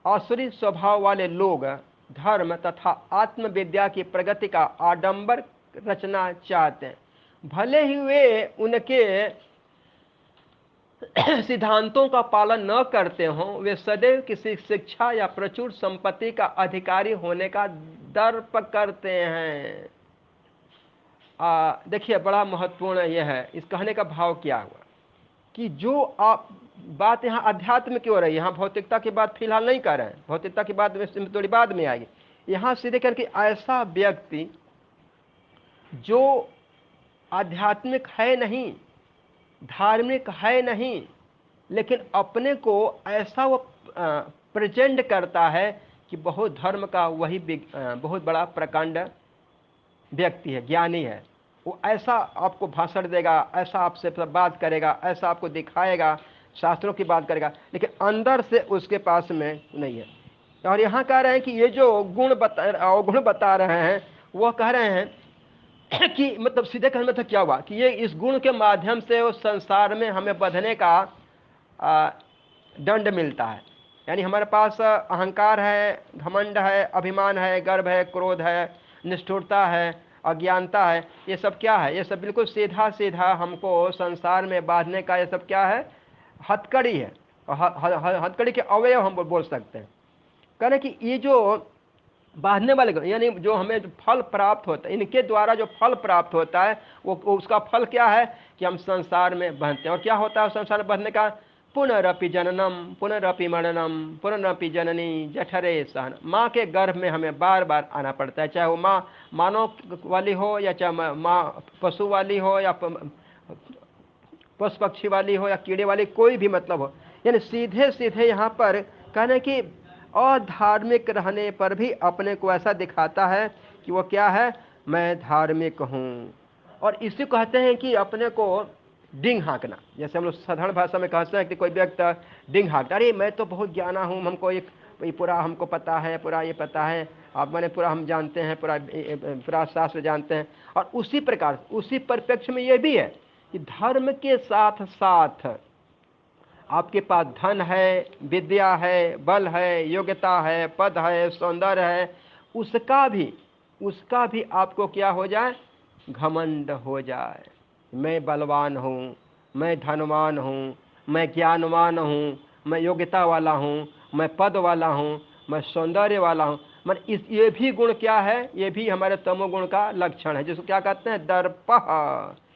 आसुरी स्वभाव वाले लोग धर्म तथा आत्मविद्या की प्रगति का आडंबर रचना चाहते हैं। भले ही वे उनके सिद्धांतों का पालन न करते हों, वे सदैव किसी शिक्षा या प्रचुर संपत्ति का अधिकारी होने का दर्प करते हैं। देखिए, बड़ा महत्वपूर्ण यह है, इस कहने का भाव क्या हुआ कि जो आप बात यहाँ अध्यात्म की हो रही है, यहाँ भौतिकता की बात फिलहाल नहीं कर रहे हैं, भौतिकता की बात थोड़ी बाद में आएगी। यहाँ सीधे करके ऐसा व्यक्ति जो आध्यात्मिक है नहीं, धार्मिक है नहीं, लेकिन अपने को ऐसा वो प्रेजेंट करता है कि बहुत धर्म का वही बहुत बड़ा प्रकांड व्यक्ति है, ज्ञानी है, वो ऐसा आपको भाषण देगा, ऐसा आपसे बात करेगा, ऐसा आपको दिखाएगा, शास्त्रों की बात करेगा, लेकिन अंदर से उसके पास में नहीं है। और यहाँ कह रहे हैं कि ये जो अवगुण बता रहे हैं, वह कह रहे हैं कि मतलब सीधे कहने में तो क्या हुआ कि ये इस गुण के माध्यम से उस संसार में हमें बंधने का दंड मिलता है। यानी हमारे पास अहंकार है, घमंड है, अभिमान है, गर्व है, क्रोध है, निष्ठुरता है, अज्ञानता है, ये सब क्या है? ये सब बिल्कुल सीधा सीधा हमको संसार में बांधने का ये सब क्या है? हथकड़ी है। और हथकड़ी के अवयव हम बोल सकते हैं। कहें कि ये जो बांधने वाले यानी जो हमें जो फल प्राप्त होता है, इनके द्वारा जो फल प्राप्त होता है वो उसका फल क्या है कि हम संसार में बंधते हैं। और क्या होता है संसार में बंधने का? पुनरपि जननम पुनरपि मरणम पुनरपि जननी जठरे सहन। माँ के गर्भ में हमें बार बार आना पड़ता है, चाहे वो माँ मानव वाली हो या चाहे माँ पशु वाली हो या पशु पक्षी वाली हो या कीड़े वाली, कोई भी मतलब हो। यानी सीधे सीधे यहाँ पर कहने की अधार्मिक रहने पर भी अपने को ऐसा दिखाता है कि वो क्या है? मैं धार्मिक हूँ। और इसी कहते हैं कि अपने को डिंग हाँकना। जैसे हम लोग साधारण भाषा में कहते हैं कि कोई व्यक्ति डिंग हाँकता, अरे मैं तो बहुत ज्ञाना हूँ, हमको एक पूरा हमको पता है, पूरा ये पता है, आप मैंने पूरा हम जानते हैं, पूरा शास्त्र जानते हैं। और उसी प्रकार उसी परिप्रेक्ष्य में ये भी है कि धर्म के साथ साथ आपके पास धन है, विद्या है, बल है, योग्यता है, पद है, सौंदर्य है, उसका भी आपको क्या हो जाए? घमंड हो जाए। मैं बलवान हूँ, मैं धनवान हूँ, मैं ज्ञानवान हूँ, मैं योग्यता वाला हूँ, मैं पद वाला हूँ, मैं सौंदर्य वाला हूँ। ये भी गुण क्या है? ये भी हमारे तमोगुण का लक्षण है, जिसको क्या कहते हैं? दर्प।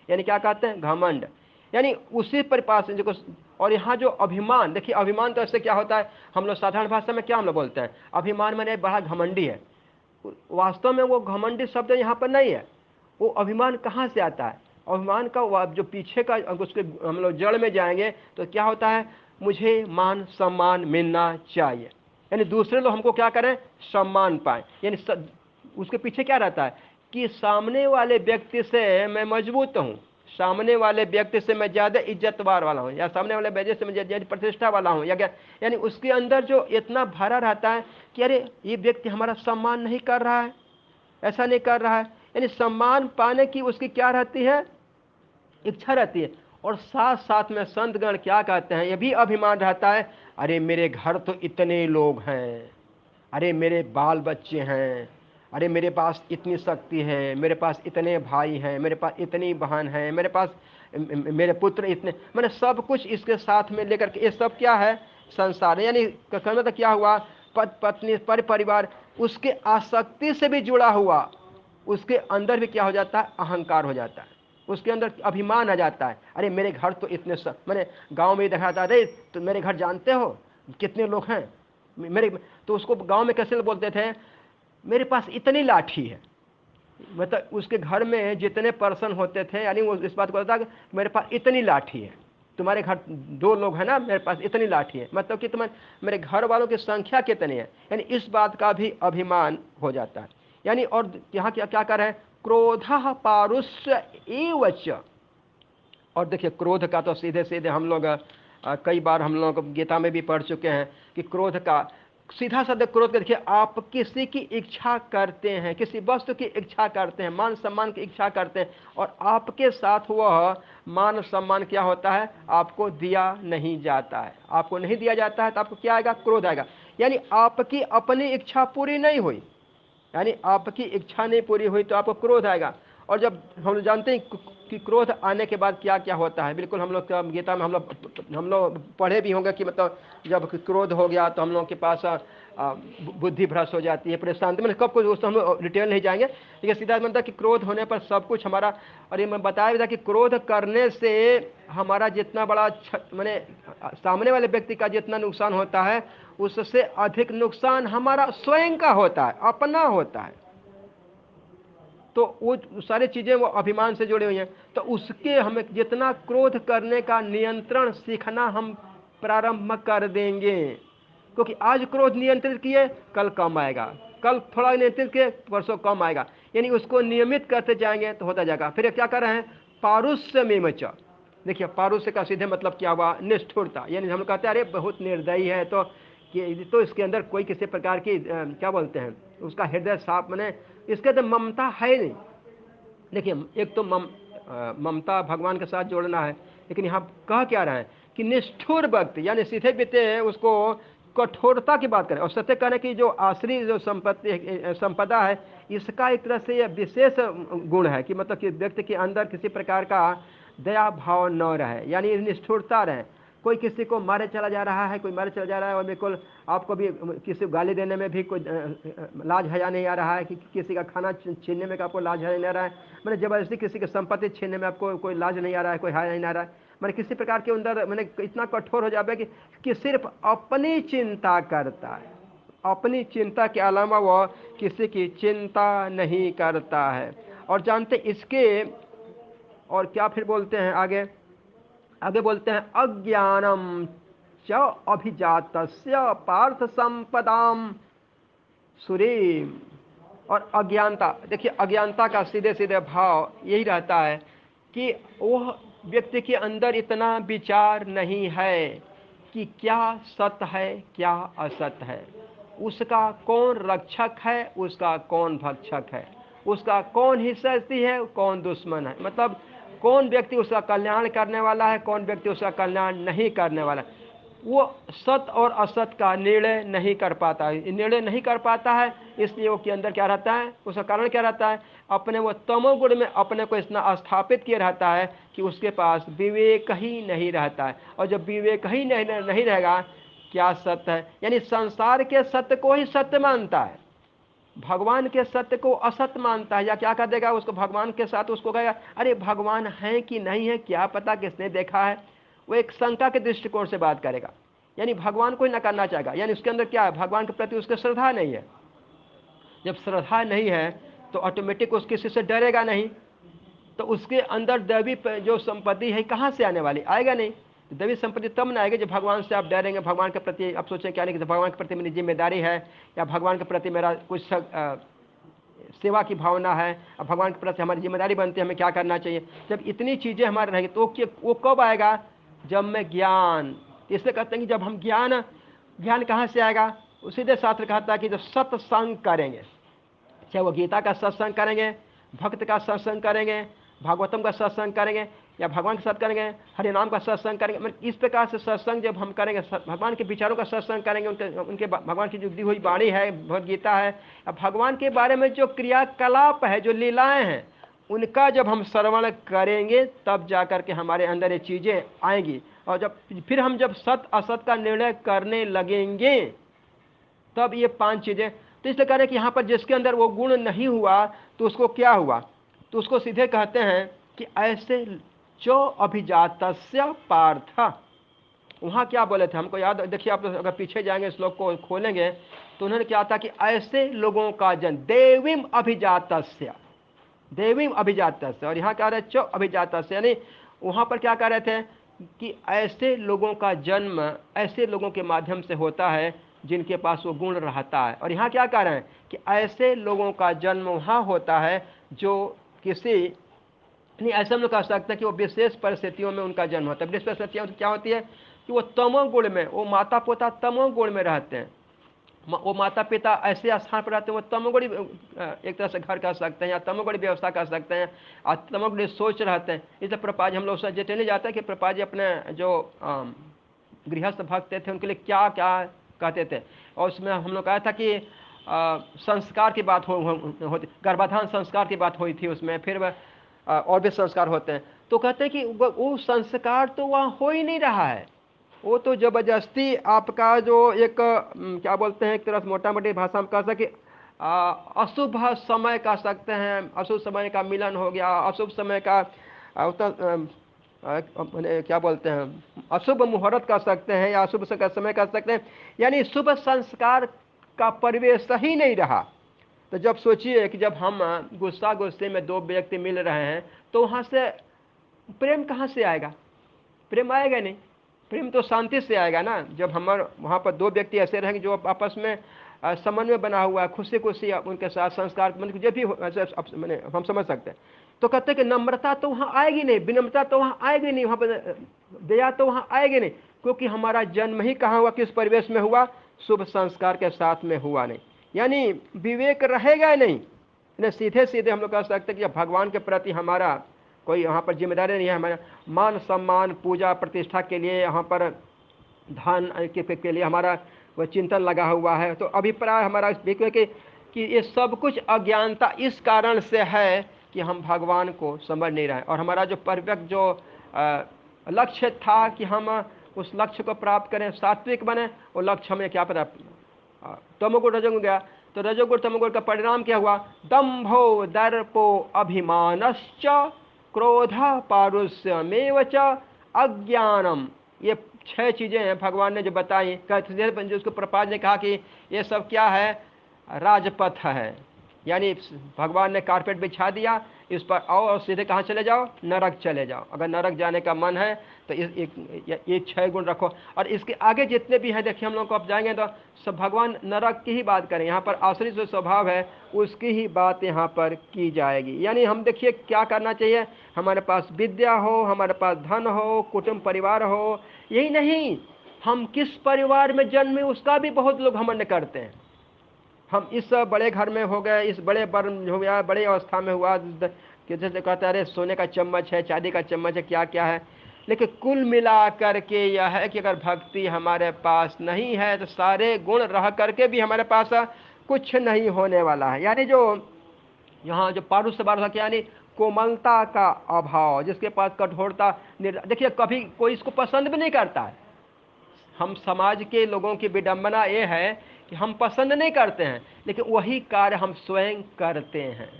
यानी क्या कहते हैं? घमंड। यानी उसी परिपास को। और यहाँ जो अभिमान, देखिए अभिमान तो ऐसे क्या होता है, हम लोग साधारण भाषा में क्या हम लोग बोलते हैं? अभिमान मैंने बड़ा घमंडी है। वास्तव में वो घमंडी शब्द यहाँ पर नहीं है। वो अभिमान कहाँ से आता है? अभिमान का जो पीछे का उसके हम लोग जड़ में जाएंगे तो क्या होता है? मुझे मान सम्मान मिलना चाहिए, यानी दूसरे लोग हमको क्या करें? सम्मान पाए। यानी उसके पीछे क्या रहता है कि सामने वाले व्यक्ति से मैं मजबूत हूँ, सामने वाले व्यक्ति से मैं ज़्यादा इज्जतवार वाला हूँ, या सामने वाले व्यक्ति से मैं ज़्यादा प्रतिष्ठा वाला हूँ, या क्या? यानी उसके अंदर जो इतना भरा रहता है कि अरे ये व्यक्ति हमारा सम्मान नहीं कर रहा है, ऐसा नहीं कर रहा है। यानी सम्मान पाने की उसकी क्या रहती है? इच्छा रहती है। और साथ साथ में संतगण क्या कहते हैं? ये भी अभिमान रहता है, अरे मेरे घर तो इतने लोग हैं, अरे मेरे बाल बच्चे हैं, अरे मेरे पास इतनी शक्ति है, मेरे पास इतने भाई हैं, मेरे पास इतनी बहन है, मेरे पास मेरे पुत्र इतने, मैंने सब कुछ इसके साथ में लेकर के, ये सब क्या है? संसार। यानी कहने तो क्या हुआ? पत्नी परिवार उसके आसक्ति से भी जुड़ा हुआ, उसके अंदर भी क्या हो जाता है? अहंकार हो जाता है, उसके अंदर अभिमान आ जाता है। अरे मेरे घर तो इतने मैंने गांव में ही देखा था, अरे तो मेरे घर जानते हो कितने लोग हैं मेरे, तो उसको गांव में कैसे बोलते थे? मेरे पास इतनी लाठी है। मतलब उसके घर में जितने पर्सन होते थे, यानी वो इस बात को कहता कि मेरे पास इतनी लाठी है, तुम्हारे घर 2 लोग हैं ना, मेरे पास इतनी लाठी है, मतलब कि तुम्हारे मेरे घर वालों की संख्या कितनी है। यानी इस बात का भी अभिमान हो जाता है। यानी और यहाँ क्या क्या कर रहे हैं? क्रोध पारुष्य एवच। और देखिए क्रोध का तो सीधे सीधे हम लोग कई बार हम लोग गीता में भी पढ़ चुके हैं कि क्रोध का सीधा साधा क्रोध का देखिए, आप किसी की इच्छा करते हैं, किसी वस्तु की इच्छा करते हैं, मान सम्मान की इच्छा करते हैं, और आपके साथ वह मान सम्मान क्या होता है? आपको दिया नहीं जाता है। आपको नहीं दिया जाता है तो आपको क्या आएगा? क्रोध आएगा। यानी आपकी अपनी इच्छा पूरी नहीं हुई, यानी आपकी इच्छा नहीं पूरी हुई तो आपको क्रोध आएगा। और जब हम लोग जानते हैं कि क्रोध आने के बाद क्या क्या होता है, बिल्कुल हम लोग गीता में हम लोग पढ़े भी होंगे कि मतलब जब क्रोध हो गया तो हम लोगों के पास बुद्धि भ्रष्ट हो जाती है, परेशान। मैंने कब कुछ उस हम लोग डिटेल नहीं जाएंगे, लेकिन सीधा मतलब कि क्रोध होने पर सब कुछ हमारा, और ये मैं बताया भी था कि क्रोध करने से हमारा जितना बड़ा मैंने सामने वाले व्यक्ति का जितना नुकसान होता है उससे अधिक नुकसान हमारा स्वयं का होता है, अपना होता है। तो वो सारी चीजें वो अभिमान से जुड़ी हुई हैं। तो उसके हमें जितना क्रोध करने का नियंत्रण सीखना हम प्रारंभ कर देंगे, क्योंकि आज क्रोध नियंत्रित किए कल कम आएगा, कल थोड़ा नियंत्रित किए परसों कम आएगा, यानी उसको नियमित करते जाएंगे तो होता जाएगा। फिर क्या कर रहे हैं, पारुष्य में च। देखिए पारुष्य का सीधे मतलब क्या हुआ, निष्ठुरता। यानी हम कहते हैं अरे बहुत निर्दयी है, तो इसके अंदर कोई किसी प्रकार की क्या बोलते हैं, उसका हृदय साफ, मैंने इसके अंदर ममता है नहीं। देखिए एक तो ममता भगवान के साथ जोड़ना है, लेकिन यहाँ कह क्या रहा है कि निष्ठुर व्यक्ति, यानी सीधे बीते उसको कठोरता की बात करें। और सत्य कहने की जो आश्री जो संपदा है, इसका एक तरह से यह विशेष गुण है कि मतलब कि व्यक्ति के अंदर किसी प्रकार का दया भाव न रहे, यानी निष्ठुरता रहे। कोई किसी को मारे चला जा रहा है, कोई मारे चला जा रहा है, और बिल्कुल आपको भी किसी को गाली देने में भी कोई लाज हया नहीं आ रहा है, कि किसी का खाना छीनने में आपको लाज हया नहीं आ रहा है, मैंने जबरदस्ती किसी की संपत्ति छीनने में आपको कोई लाज नहीं आ रहा है, कोई हया नहीं आ रहा है। मैंने किसी प्रकार के अंदर मैंने इतना कठोर हो जाए कि सिर्फ अपनी चिंता करता है, अपनी चिंता के अलावा वह किसी की चिंता नहीं करता है। और जानते इसके और क्या फिर बोलते हैं आगे, आगे बोलते हैं अज्ञानम च अभिजातस्य पार्थ संपदाम सुरीम। और अज्ञानता, देखिए अज्ञानता का सीधे सीधे भाव यही रहता है कि वह व्यक्ति के अंदर इतना विचार नहीं है कि क्या सत्य है क्या असत्य है, उसका कौन रक्षक है उसका कौन भक्षक है, उसका कौन हिस्सेदार है कौन दुश्मन है, मतलब कौन व्यक्ति उसका कल्याण करने वाला है कौन व्यक्ति उसका कल्याण नहीं करने वाला है। वो सत्य और असत्य का निर्णय नहीं कर पाता है, निर्णय नहीं कर पाता है, इसलिए वो के अंदर क्या रहता है, उसका कारण क्या रहता है, अपने वो तमोगुण में अपने को इतना स्थापित किए रहता है कि उसके पास विवेक ही नहीं रहता है। और जब विवेक ही नहीं रहेगा, क्या सत्य है, यानी संसार के सत्य को ही सत्य मानता है, भगवान के सत्य को असत्य मानता है, या क्या कर देगा उसको भगवान के साथ, उसको कहेगा अरे भगवान है कि नहीं है क्या पता, किसने देखा है। वो एक शंका के दृष्टिकोण से बात करेगा, यानी भगवान को ही नकारना चाहेगा, यानी उसके अंदर क्या है, भगवान के प्रति उसके श्रद्धा नहीं है। जब श्रद्धा नहीं है तो ऑटोमेटिक उस किसी से डरेगा नहीं, तो उसके अंदर दैवी जो संपत्ति है कहाँ से आने वाली, आएगा नहीं। दैवी संपत्ति तब ना आएगी जब भगवान से आप डरेंगे, भगवान के प्रति आप सोचें क्या नहीं कि भगवान के प्रति मेरी जिम्मेदारी है, या भगवान के प्रति मेरा कुछ सेवा की भावना है, अब भगवान के प्रति हमारी जिम्मेदारी बनती है, हमें क्या करना चाहिए। जब इतनी चीज़ें हमारे रहेंगी तो वो कब आएगा, जब मैं ज्ञान, इसलिए कहते हैं कि जब हम ज्ञान कहाँ से आएगा, सीधे शास्त्र कहता है कि जब सत्संग करेंगे, चाहे वो गीता का सत्संग करेंगे, भक्त का सत्संग करेंगे, भागवतम का सत्संग करेंगे, या भगवान के साथ करेंगे, हरि नाम का सत्संग करेंगे, मतलब इस प्रकार से सत्संग जब हम करेंगे, भगवान के विचारों का सत्संग करेंगे, उनके भगवान की जो दी हुई वाणी है, भगवद गीता है, या भगवान के बारे में जो क्रियाकलाप है, जो लीलाएं हैं, उनका जब हम श्रवण करेंगे तब जा कर के हमारे अंदर ये चीज़ें आएंगी। और फिर हम जब सत्य असत का निर्णय करने लगेंगे तब ये 5 चीज़ें, तो इसलिए कह रहे हैं कि यहाँ पर जिसके अंदर वो गुण नहीं हुआ तो उसको क्या हुआ, तो उसको सीधे कहते हैं कि ऐसे जो अभिजातस्य पार्थ। वहाँ क्या बोले थे हमको याद, देखिए आप अगर पीछे जाएंगे श्लोक को खोलेंगे तो उन्होंने क्या था कि ऐसे लोगों का जन्म देवीम अभिजातस्य, देवीम अभिजातस्य, और यहाँ क्या रहे चो अभिजातस्य, यानी वहाँ पर क्या कह रहे थे कि ऐसे लोगों का जन्म ऐसे लोगों के माध्यम से होता है जिनके पास वो गुण रहता है। और यहाँ क्या कह रहे हैं कि ऐसे लोगों का जन्म वहाँ होता है जो किसी नहीं, ऐसा हम लोग कह सकते हैं कि वो विशेष परिस्थितियों में उनका जन्म होता है। विशेष परिस्थितियाँ क्या होती है कि वो तमोगुण में, वो माता पिता तमोगुण में रहते हैं, वो माता पिता ऐसे स्थान पर रहते हैं, वो तमोगुणी एक तरह से घर कर सकते हैं, या तमोगुणी व्यवस्था कर सकते हैं, और तमोगुणी सोच रहते हैं। इसलिए प्रभुपाद हम लोग डिटेल नहीं जाते कि प्रभुपाद जी अपने जो गृहस्थ भक्त थे उनके लिए क्या क्या कहते थे। और उसमें हम लोग कहा था कि संस्कार की बात होती, गर्भाधान संस्कार की बात हुई थी उसमें, फिर और भी संस्कार होते हैं। तो कहते हैं कि वो संस्कार तो वहाँ हो ही नहीं रहा है, वो तो जबरदस्ती आपका जो एक क्या बोलते हैं, एक तरह से मोटा मोटी भाषा में कह सके अशुभ समय कह सकते हैं, अशुभ समय का मिलन हो गया, अशुभ समय का मैंने क्या बोलते हैं, अशुभ मुहूर्त कह सकते हैं या अशुभ समय कह सकते हैं, यानी शुभ संस्कार का परिवेश ही नहीं रहा। तो जब सोचिए कि जब हम गुस्सा गुस्से में दो व्यक्ति मिल रहे हैं तो वहाँ से प्रेम कहाँ से आएगा? प्रेम आएगा नहीं। प्रेम तो शांति से आएगा ना, जब हमारे वहाँ पर दो व्यक्ति ऐसे रहेंगे जो आपस में समन्वय बना हुआ है, खुशी खुशी उनके साथ संस्कार मतलब जो भी मैंने हम समझ सकते हैं। तो कहते हैं कि नम्रता तो वहाँ आएगी नहीं, विनम्रता तो वहाँ आएगी नहीं, वहाँ पर दया तो वहाँ आएगी नहीं, क्योंकि हमारा जन्म ही कहाँ हुआ, किस परिवेश में हुआ? शुभ संस्कार के साथ में हुआ नहीं, यानी विवेक रहेगा नहीं। सीधे सीधे हम लोग कह सकते हैं कि भगवान के प्रति हमारा कोई यहाँ पर जिम्मेदारी नहीं है, हमारा मान सम्मान पूजा प्रतिष्ठा के लिए यहाँ पर धन के लिए हमारा वह चिंतन लगा हुआ है। तो अभिप्राय हमारा कि ये सब कुछ अज्ञानता इस कारण से है कि हम भगवान को समझ नहीं रहे, और हमारा जो परफेक्ट जो लक्ष्य था कि हम उस लक्ष्य को प्राप्त करें, सात्विक बने, वो लक्ष्य हमें क्या पता तमोगुण रजोगुण गया। तो रजोगुण तमोगुण का परिणाम क्या हुआ? दंभो दर्पो अभिमानश्च क्रोध पारुष्यमेव च अज्ञानम। ये 6 चीजें हैं भगवान ने जो बताई। कहते उसको प्रपाद ने कहा कि ये सब क्या है? राजपथ है, यानी भगवान ने कारपेट बिछा दिया, इस पर आओ और सीधे कहाँ चले जाओ? नरक चले जाओ। अगर नरक जाने का मन है तो ये 6 गुण रखो, और इसके आगे जितने भी हैं देखिए हम लोग को अब जाएंगे तो सब भगवान नरक की ही बात करें। यहाँ पर आसुरी जो स्वभाव है उसकी ही बात यहाँ पर की जाएगी। यानी हम देखिए क्या करना चाहिए, हमारे पास विद्या हो, हमारे पास धन हो, कुटुंब परिवार हो, यही नहीं हम किस परिवार में जन्मे उसका भी बहुत लोग घमंड करते हैं। हम इस बड़े घर में हो गए, इस बड़े वर्ण हो गया, बड़े अवस्था में हुआ, कि जैसे कहते हैं अरे सोने का चम्मच है, चांदी का चम्मच है, क्या क्या है। लेकिन कुल मिला करके यह है कि अगर भक्ति हमारे पास नहीं है तो सारे गुण रह करके भी हमारे पास कुछ नहीं होने वाला है। यानी जो यहाँ जो पारुष्य बार क्या, यानी कोमलता का अभाव, जिसके पास कठोरता, देखिए कभी कोई इसको पसंद भी नहीं करता है। हम समाज के लोगों की विडंबना ये है कि हम पसंद नहीं करते हैं, लेकिन वही कार्य हम स्वयं करते हैं।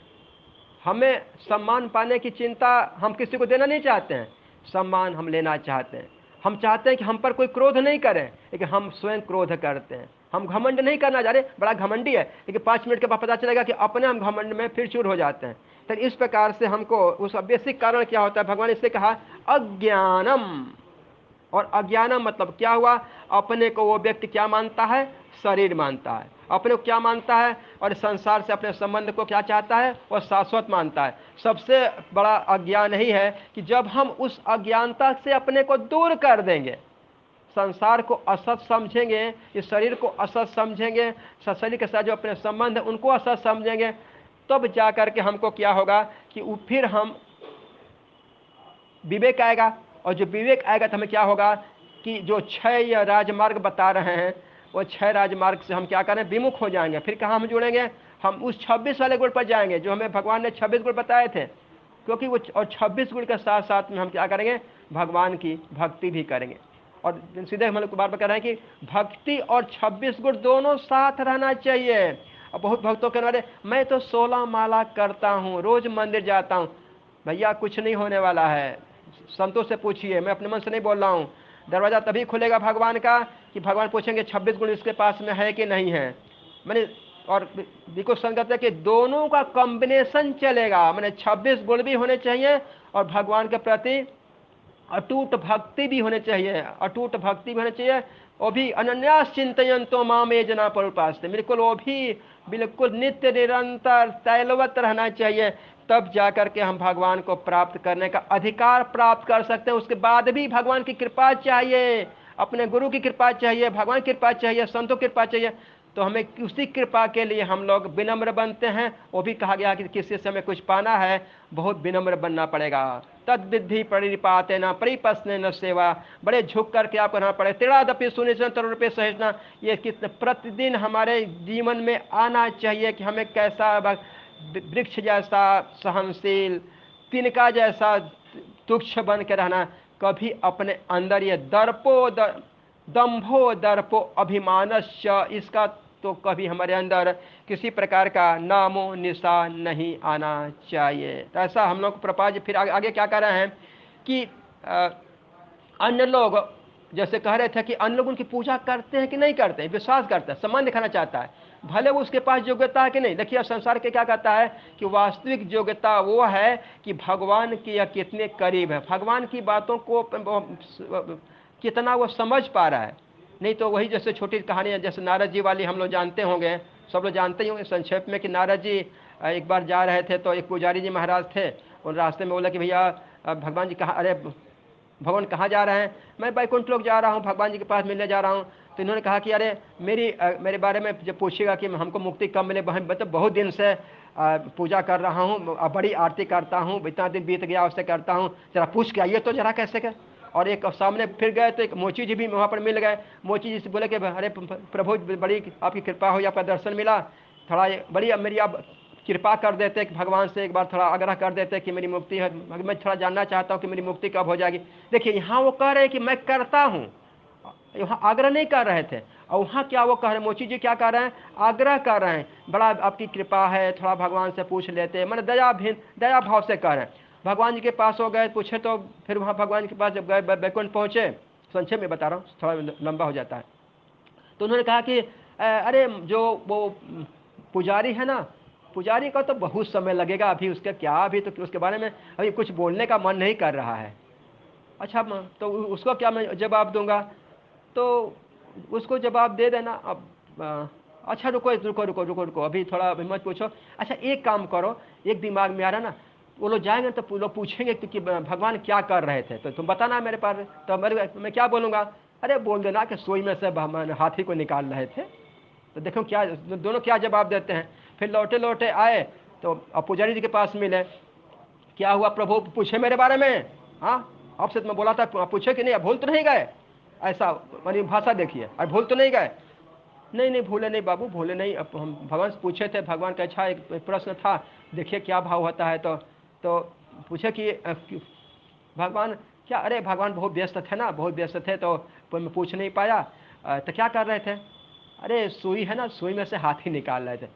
हमें सम्मान पाने की चिंता हम किसी को देना नहीं चाहते हैं, सम्मान हम लेना चाहते हैं। हम चाहते हैं कि हम पर कोई क्रोध नहीं करे, लेकिन हम स्वयं क्रोध करते हैं। हम घमंड नहीं करना चाह रहे, बड़ा घमंडी है, लेकिन 5 मिनट के बाद पता चलेगा कि अपने हम घमंड में फिर चूर हो जाते हैं। तो इस प्रकार से हमको उस बेसिक कारण क्या होता है, भगवान इससे कहा अज्ञानम। और अज्ञानम मतलब क्या हुआ? अपने को वो व्यक्ति क्या मानता है? शरीर मानता है। अपने को क्या मानता है? और संसार से अपने संबंध को क्या चाहता है? वो शाश्वत मानता है। सबसे बड़ा अज्ञान ही है कि जब हम उस अज्ञानता से अपने को दूर कर देंगे, संसार को असत समझेंगे, इस शरीर को असत समझेंगे, शरीर के साथ जो अपने संबंध है उनको असत समझेंगे, तब जा करके हमको क्या होगा कि फिर हम विवेक आएगा। और जो विवेक आएगा तो हमें क्या होगा कि जो 6 राजमार्ग बता रहे हैं वो 6 राजमार्ग से हम क्या करें? विमुख हो जाएंगे। फिर कहाँ हम जुड़ेंगे? हम उस 26 वाले गुण पर जाएंगे जो हमें भगवान ने 26 गुण बताए थे, क्योंकि वो और 26 गुण के साथ साथ में हम क्या करेंगे? भगवान की भक्ति भी करेंगे। और सीधे हम लोग बार बार कह रहे हैं कि भक्ति और 26 गुण दोनों साथ रहना चाहिए। और बहुत भक्तों के बारे मैं तो 16 माला करता हूँ, रोज मंदिर जाता हूँ। भैया कुछ नहीं होने वाला है, संतों से पूछिए, मैं अपने मन से नहीं बोल रहा हूँ। दरवाजा तभी खुलेगा भगवान का कि भगवान पूछेंगे 26 गुण इसके पास में है कि नहीं है। मैंने और बिल्कुल संगत है कि दोनों का कॉम्बिनेशन चलेगा। मैंने 26 गुण भी होने चाहिए और भगवान के प्रति अटूट भक्ति भी होने चाहिए, अटूट भक्ति भी होनी चाहिए। वो भी अनन्यास चिंतयन्तो माम ये जना परुपास्ते, बिल्कुल वो भी बिल्कुल नित्य निरंतर तैलवत रहना चाहिए। तब जाकर के हम भगवान को प्राप्त करने का अधिकार प्राप्त कर सकते हैं। उसके बाद भी भगवान की कृपा चाहिए, अपने गुरु की कृपा चाहिए, भगवान की कृपा चाहिए, संतों की कृपा चाहिए, तो हमें उसी कृपा के लिए हम लोग विनम्र बनते हैं। वो भी कहा गया कि किसी से हमें कुछ पाना है, बहुत विनम्र बनना पड़ेगा। तद विधि परिपाते न परिपस्ने न सेवा, बड़े झुक करके आप करना पड़े। तिड़ादपि सुनिश्चन तरुपे सहिष्णा, ये कितने प्रतिदिन हमारे जीवन में आना चाहिए कि हमें कैसा वृक्ष जैसा सहनशील, तिनका जैसा तुक्ष बन के रहना। कभी अपने अंदर ये दंभो दर्पो अभिमानस्य, इसका तो कभी हमारे अंदर किसी प्रकार का नामो निशान नहीं आना चाहिए। तो ऐसा हम लोग प्रभुपाद जी फिर आगे क्या कर रहे हैं कि अन्य लोग जैसे कह रहे थे कि अन्य लोग उनकी पूजा करते हैं कि नहीं करते हैं, विश्वास करते हैं, सम्मान दिखाना चाहता है, भले वो उसके पास योग्यता है कि नहीं। देखिए संसार के क्या कहता है कि वास्तविक योग्यता वो है कि भगवान के या कितने करीब है, भगवान की बातों को कितना वो समझ पा रहा है। नहीं तो वही जैसे छोटी कहानियाँ जैसे नारद जी वाली हम लोग जानते होंगे, सब लोग जानते ही होंगे संक्षेप में, कि नारद जी एक बार जा रहे थे तो एक पुजारी जी महाराज थे, और रास्ते में बोला कि भैया भगवान जी कहाँ, अरे भगवान कहाँ जा रहे हैं? मैं बैकुंठ लोक जा रहा हूँ, भगवान जी के पास मिलने जा रहा हूँ। तो इन्होंने कहा कि अरे मेरे बारे में जब पूछेगा कि हमको मुक्ति कब मिले, मतलब बहुत दिन से पूजा कर रहा हूँ, बड़ी आरती करता हूँ, इतना दिन बीत गया उससे करता हूँ, जरा पूछ के आइए तो जरा कैसे कर। और एक सामने फिर गए तो एक मोची जी भी वहाँ पर मिल गए। मोची जी से बोले कि अरे प्रभु बड़ी आपकी कृपा हुई, आपका दर्शन मिला, थोड़ा बड़ी मेरी आप कृपा कर देते कि भगवान से एक बार थोड़ा आग्रह कर देते कि मेरी मुक्ति है, मैं थोड़ा जानना चाहता हूँ कि मेरी मुक्ति कब हो जाएगी। देखिए यहाँ वो कह रहे हैं कि मैं करता हूँ, यहाँ आग्रह नहीं कर रहे थे। और वहाँ क्या वो कह रहे हैं, मोची जी क्या कर रहे हैं, आग्रह कर रहे हैं, बड़ा आपकी कृपा है, थोड़ा भगवान से पूछ लेते, मैंने दया भाव से कह रहे हैं। भगवान जी के पास हो गए, पूछे तो फिर वहाँ भगवान के पास जब गए, बैकुंठ पहुँचे, संक्षेप में बता रहा हूँ, थोड़ा लंबा हो जाता है। तो उन्होंने कहा कि अरे जो वो पुजारी है ना, पुजारी का तो बहुत समय लगेगा अभी, उसका क्या अभी तो उसके बारे में अभी कुछ बोलने का मन नहीं कर रहा है। अच्छा तो उसको क्या मैं जवाब दूंगा? तो उसको जवाब दे देना। अब अच्छा रुको रुको रुको रुको रुको, अभी थोड़ा मत पूछो। अच्छा एक काम करो, एक दिमाग में आ रहा ना, वो लोग जाएंगे तो लोग पूछेंगे कि भगवान क्या कर रहे थे, तो तुम बताना मेरे पास। तो मैं क्या बोलूँगा? अरे बोल देना कि सोई में से हाथी को निकाल रहे थे। तो देखो क्या दोनों क्या जवाब देते हैं। फिर लौटे लौटे आए तो पुजारी जी के पास मिले, क्या हुआ प्रभु, पूछे मेरे बारे में? हाँ आपसे तो मैं बोला था, पूछे कि नहीं, अब भूल तो नहीं गए? ऐसा मानी भाषा देखिए, अब भूल तो नहीं गए? नहीं नहीं भूले नहीं बाबू, भूले नहीं। अब हम भगवान से पूछे थे, भगवान का अच्छा एक प्रश्न था, देखिए क्या भाव होता है। तो पूछे कि भगवान क्या, अरे भगवान बहुत व्यस्त थे ना, बहुत व्यस्त थे तो मैं पूछ नहीं पाया। तो क्या कर रहे थे? अरे सुई है ना, सुई में से हाथी निकाल रहे थे।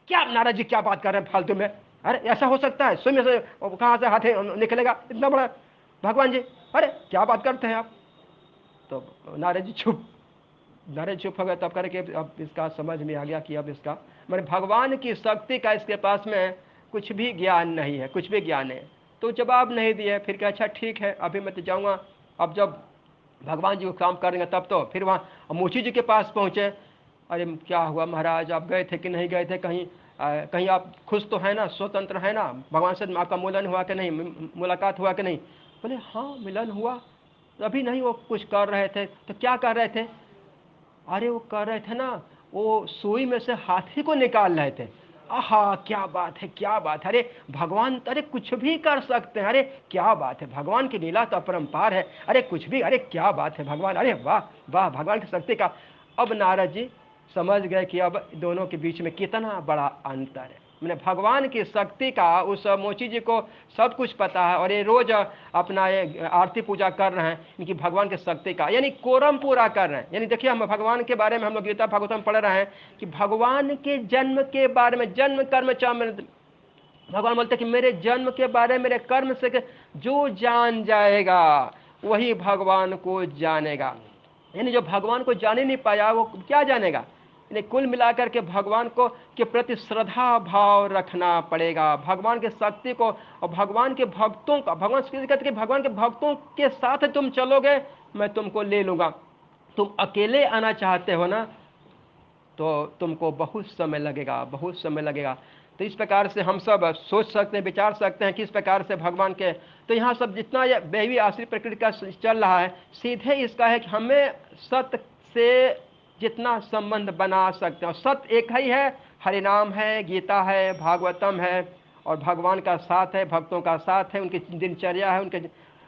क्या नारद जी क्या बात कर रहे हैं फालतू में? अरे ऐसा हो सकता है, सुई में से कहाँ से हाथी निकलेगा इतना बड़ा? भगवान जी अरे क्या बात करते हैं आप? तो नारद जी चुप हो गए। तब करके अब इसका समझ में आ गया कि अब इसका मैंने भगवान की शक्ति का इसके पास में कुछ भी ज्ञान नहीं है, कुछ भी ज्ञान है। तो जवाब नहीं दिए। फिर क्या, अच्छा ठीक है अभी मैं तो जाऊँगा। अब जब भगवान जी वो काम करेंगे तब तो फिर वहाँ मोची जी के पास पहुँचे। अरे क्या हुआ महाराज, आप गए थे कि नहीं गए थे कहीं? कहीं आप खुश तो है ना, स्वतंत्र है ना, भगवान से आपका मिलन हुआ कि नहीं, मुलाकात हुआ कि नहीं? बोले हाँ मिलन हुआ। अभी नहीं, वो कुछ कर रहे थे। तो क्या कर रहे थे? अरे वो कर रहे थे ना, वो सुई में से हाथी को निकाल रहे थे। आहा क्या बात है, क्या बात है, अरे भगवान अरे कुछ भी कर सकते हैं, अरे क्या बात है, भगवान की लीला तो अपरंपार है, अरे कुछ भी, अरे क्या बात है भगवान, अरे वाह वाह भगवान की शक्ति का। अब नारद जी समझ गए कि अब दोनों के बीच में कितना बड़ा अंतर है। मैंने भगवान की शक्ति का उस मोची जी को सब कुछ पता है, और ये रोज अपना ये आरती पूजा कर रहे हैं इनकी भगवान की शक्ति का, यानी कोरम पूरा कर रहे हैं। यानी देखिए हम भगवान के बारे में हम लोग गीता भागवतम पढ़ रहे हैं कि भगवान के जन्म के बारे में, जन्म कर्म भगवान बोलते कि मेरे जन्म के बारे में, मेरे कर्म से जो जान जाएगा वही भगवान को जानेगा। यानी जो भगवान को जान ही नहीं पाया वो क्या जानेगा? यानी कुल मिलाकर के भगवान को के प्रति श्रद्धा भाव रखना पड़ेगा, भगवान के शक्ति को और भगवान के भक्तों का। भगवान कहते कि भगवान के भक्तों के साथ तुम चलोगे मैं तुमको ले लूँगा। तुम अकेले आना चाहते हो ना, तो तुमको बहुत समय लगेगा, बहुत समय लगेगा। तो इस प्रकार से हम सब सोच सकते हैं, विचार सकते हैं किस प्रकार से भगवान के। तो यहाँ सब जितना ये दैवी आश्रित प्रकृति का चल रहा है, सीधे इसका है कि हमें सत्य से जितना संबंध बना सकते हैं। सत्य एक ही है, हरि नाम है, गीता है, भागवतम है, और भगवान का साथ है, भक्तों का साथ है, उनकी दिनचर्या है, उनके,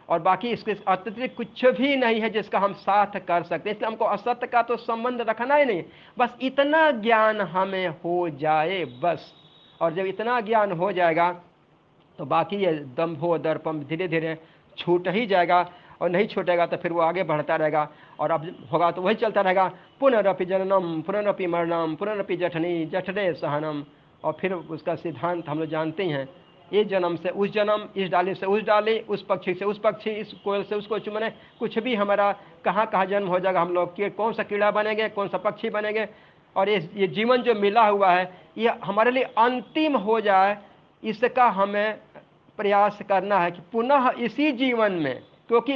और बाकी इसके अतिरिक्त कुछ भी नहीं है जिसका हम साथ कर सकते। इसलिए हमको असत्य का तो संबंध रखना ही नहीं, बस इतना ज्ञान हमें हो जाए बस। और जब इतना ज्ञान हो जाएगा तो बाकी ये दंभो दर्पम धीरे धीरे छूट ही जाएगा, और नहीं छूटेगा तो फिर वो आगे बढ़ता रहेगा। और अब होगा तो वही चलता रहेगा, पुनरपि जननम पुनरपि मरणम पुनरपि जठनी जठरे सहनम। और फिर उसका सिद्धांत हम लोग जानते हैं, इस जन्म से उस जन्म, इस डाली से उस डाली, उस पक्षी से उस पक्षी, इस कोयल से उसको चुमने, कुछ भी हमारा कहाँ कहाँ जन्म हो जाएगा, हम लोग के कौन सा कीड़ा बनेंगे, कौन सा पक्षी बनेंगे। और ये जीवन जो मिला हुआ है ये हमारे लिए अंतिम हो जाए, इसका हमें प्रयास करना है कि पुनः इसी जीवन में, क्योंकि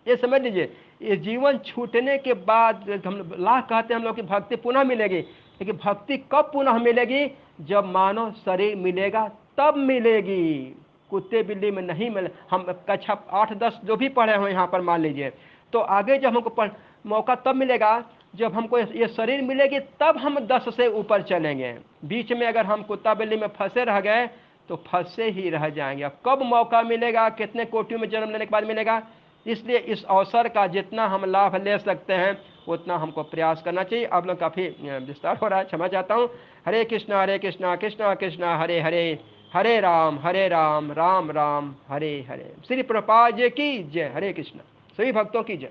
ये समझ लीजिए ये जीवन छूटने के बाद हम लाख कहते हैं हम लोग की भक्ति पुनः मिलेगी, लेकिन भक्ति कब पुनः मिलेगी, जब मानव शरीर मिलेगा तब मिलेगी, कुत्ते बिल्ली में नहीं मिले। हम कक्षा 8-10 जो भी पढ़े हो यहाँ पर मान लीजिए, तो आगे जब हमको मौका तब मिलेगा जब हमको ये शरीर मिलेगी, तब हम 10 से ऊपर चलेंगे। बीच में अगर हम कुत्ता बिल्ली में फंसे रह गए तो फंसे ही रह जाएंगे। अब कब मौका मिलेगा, कितने कोटियों में जन्म लेने के बाद मिलेगा। इसलिए इस अवसर का जितना हम लाभ ले सकते हैं उतना हमको प्रयास करना चाहिए। अब लोग काफ़ी विस्तार हो रहा है, क्षमा चाहता हूँ। हरे कृष्णा कृष्णा कृष्णा हरे हरे, हरे राम राम राम हरे हरे। श्री प्रभुपाद जी की जय। हरे कृष्णा। सभी भक्तों की जय।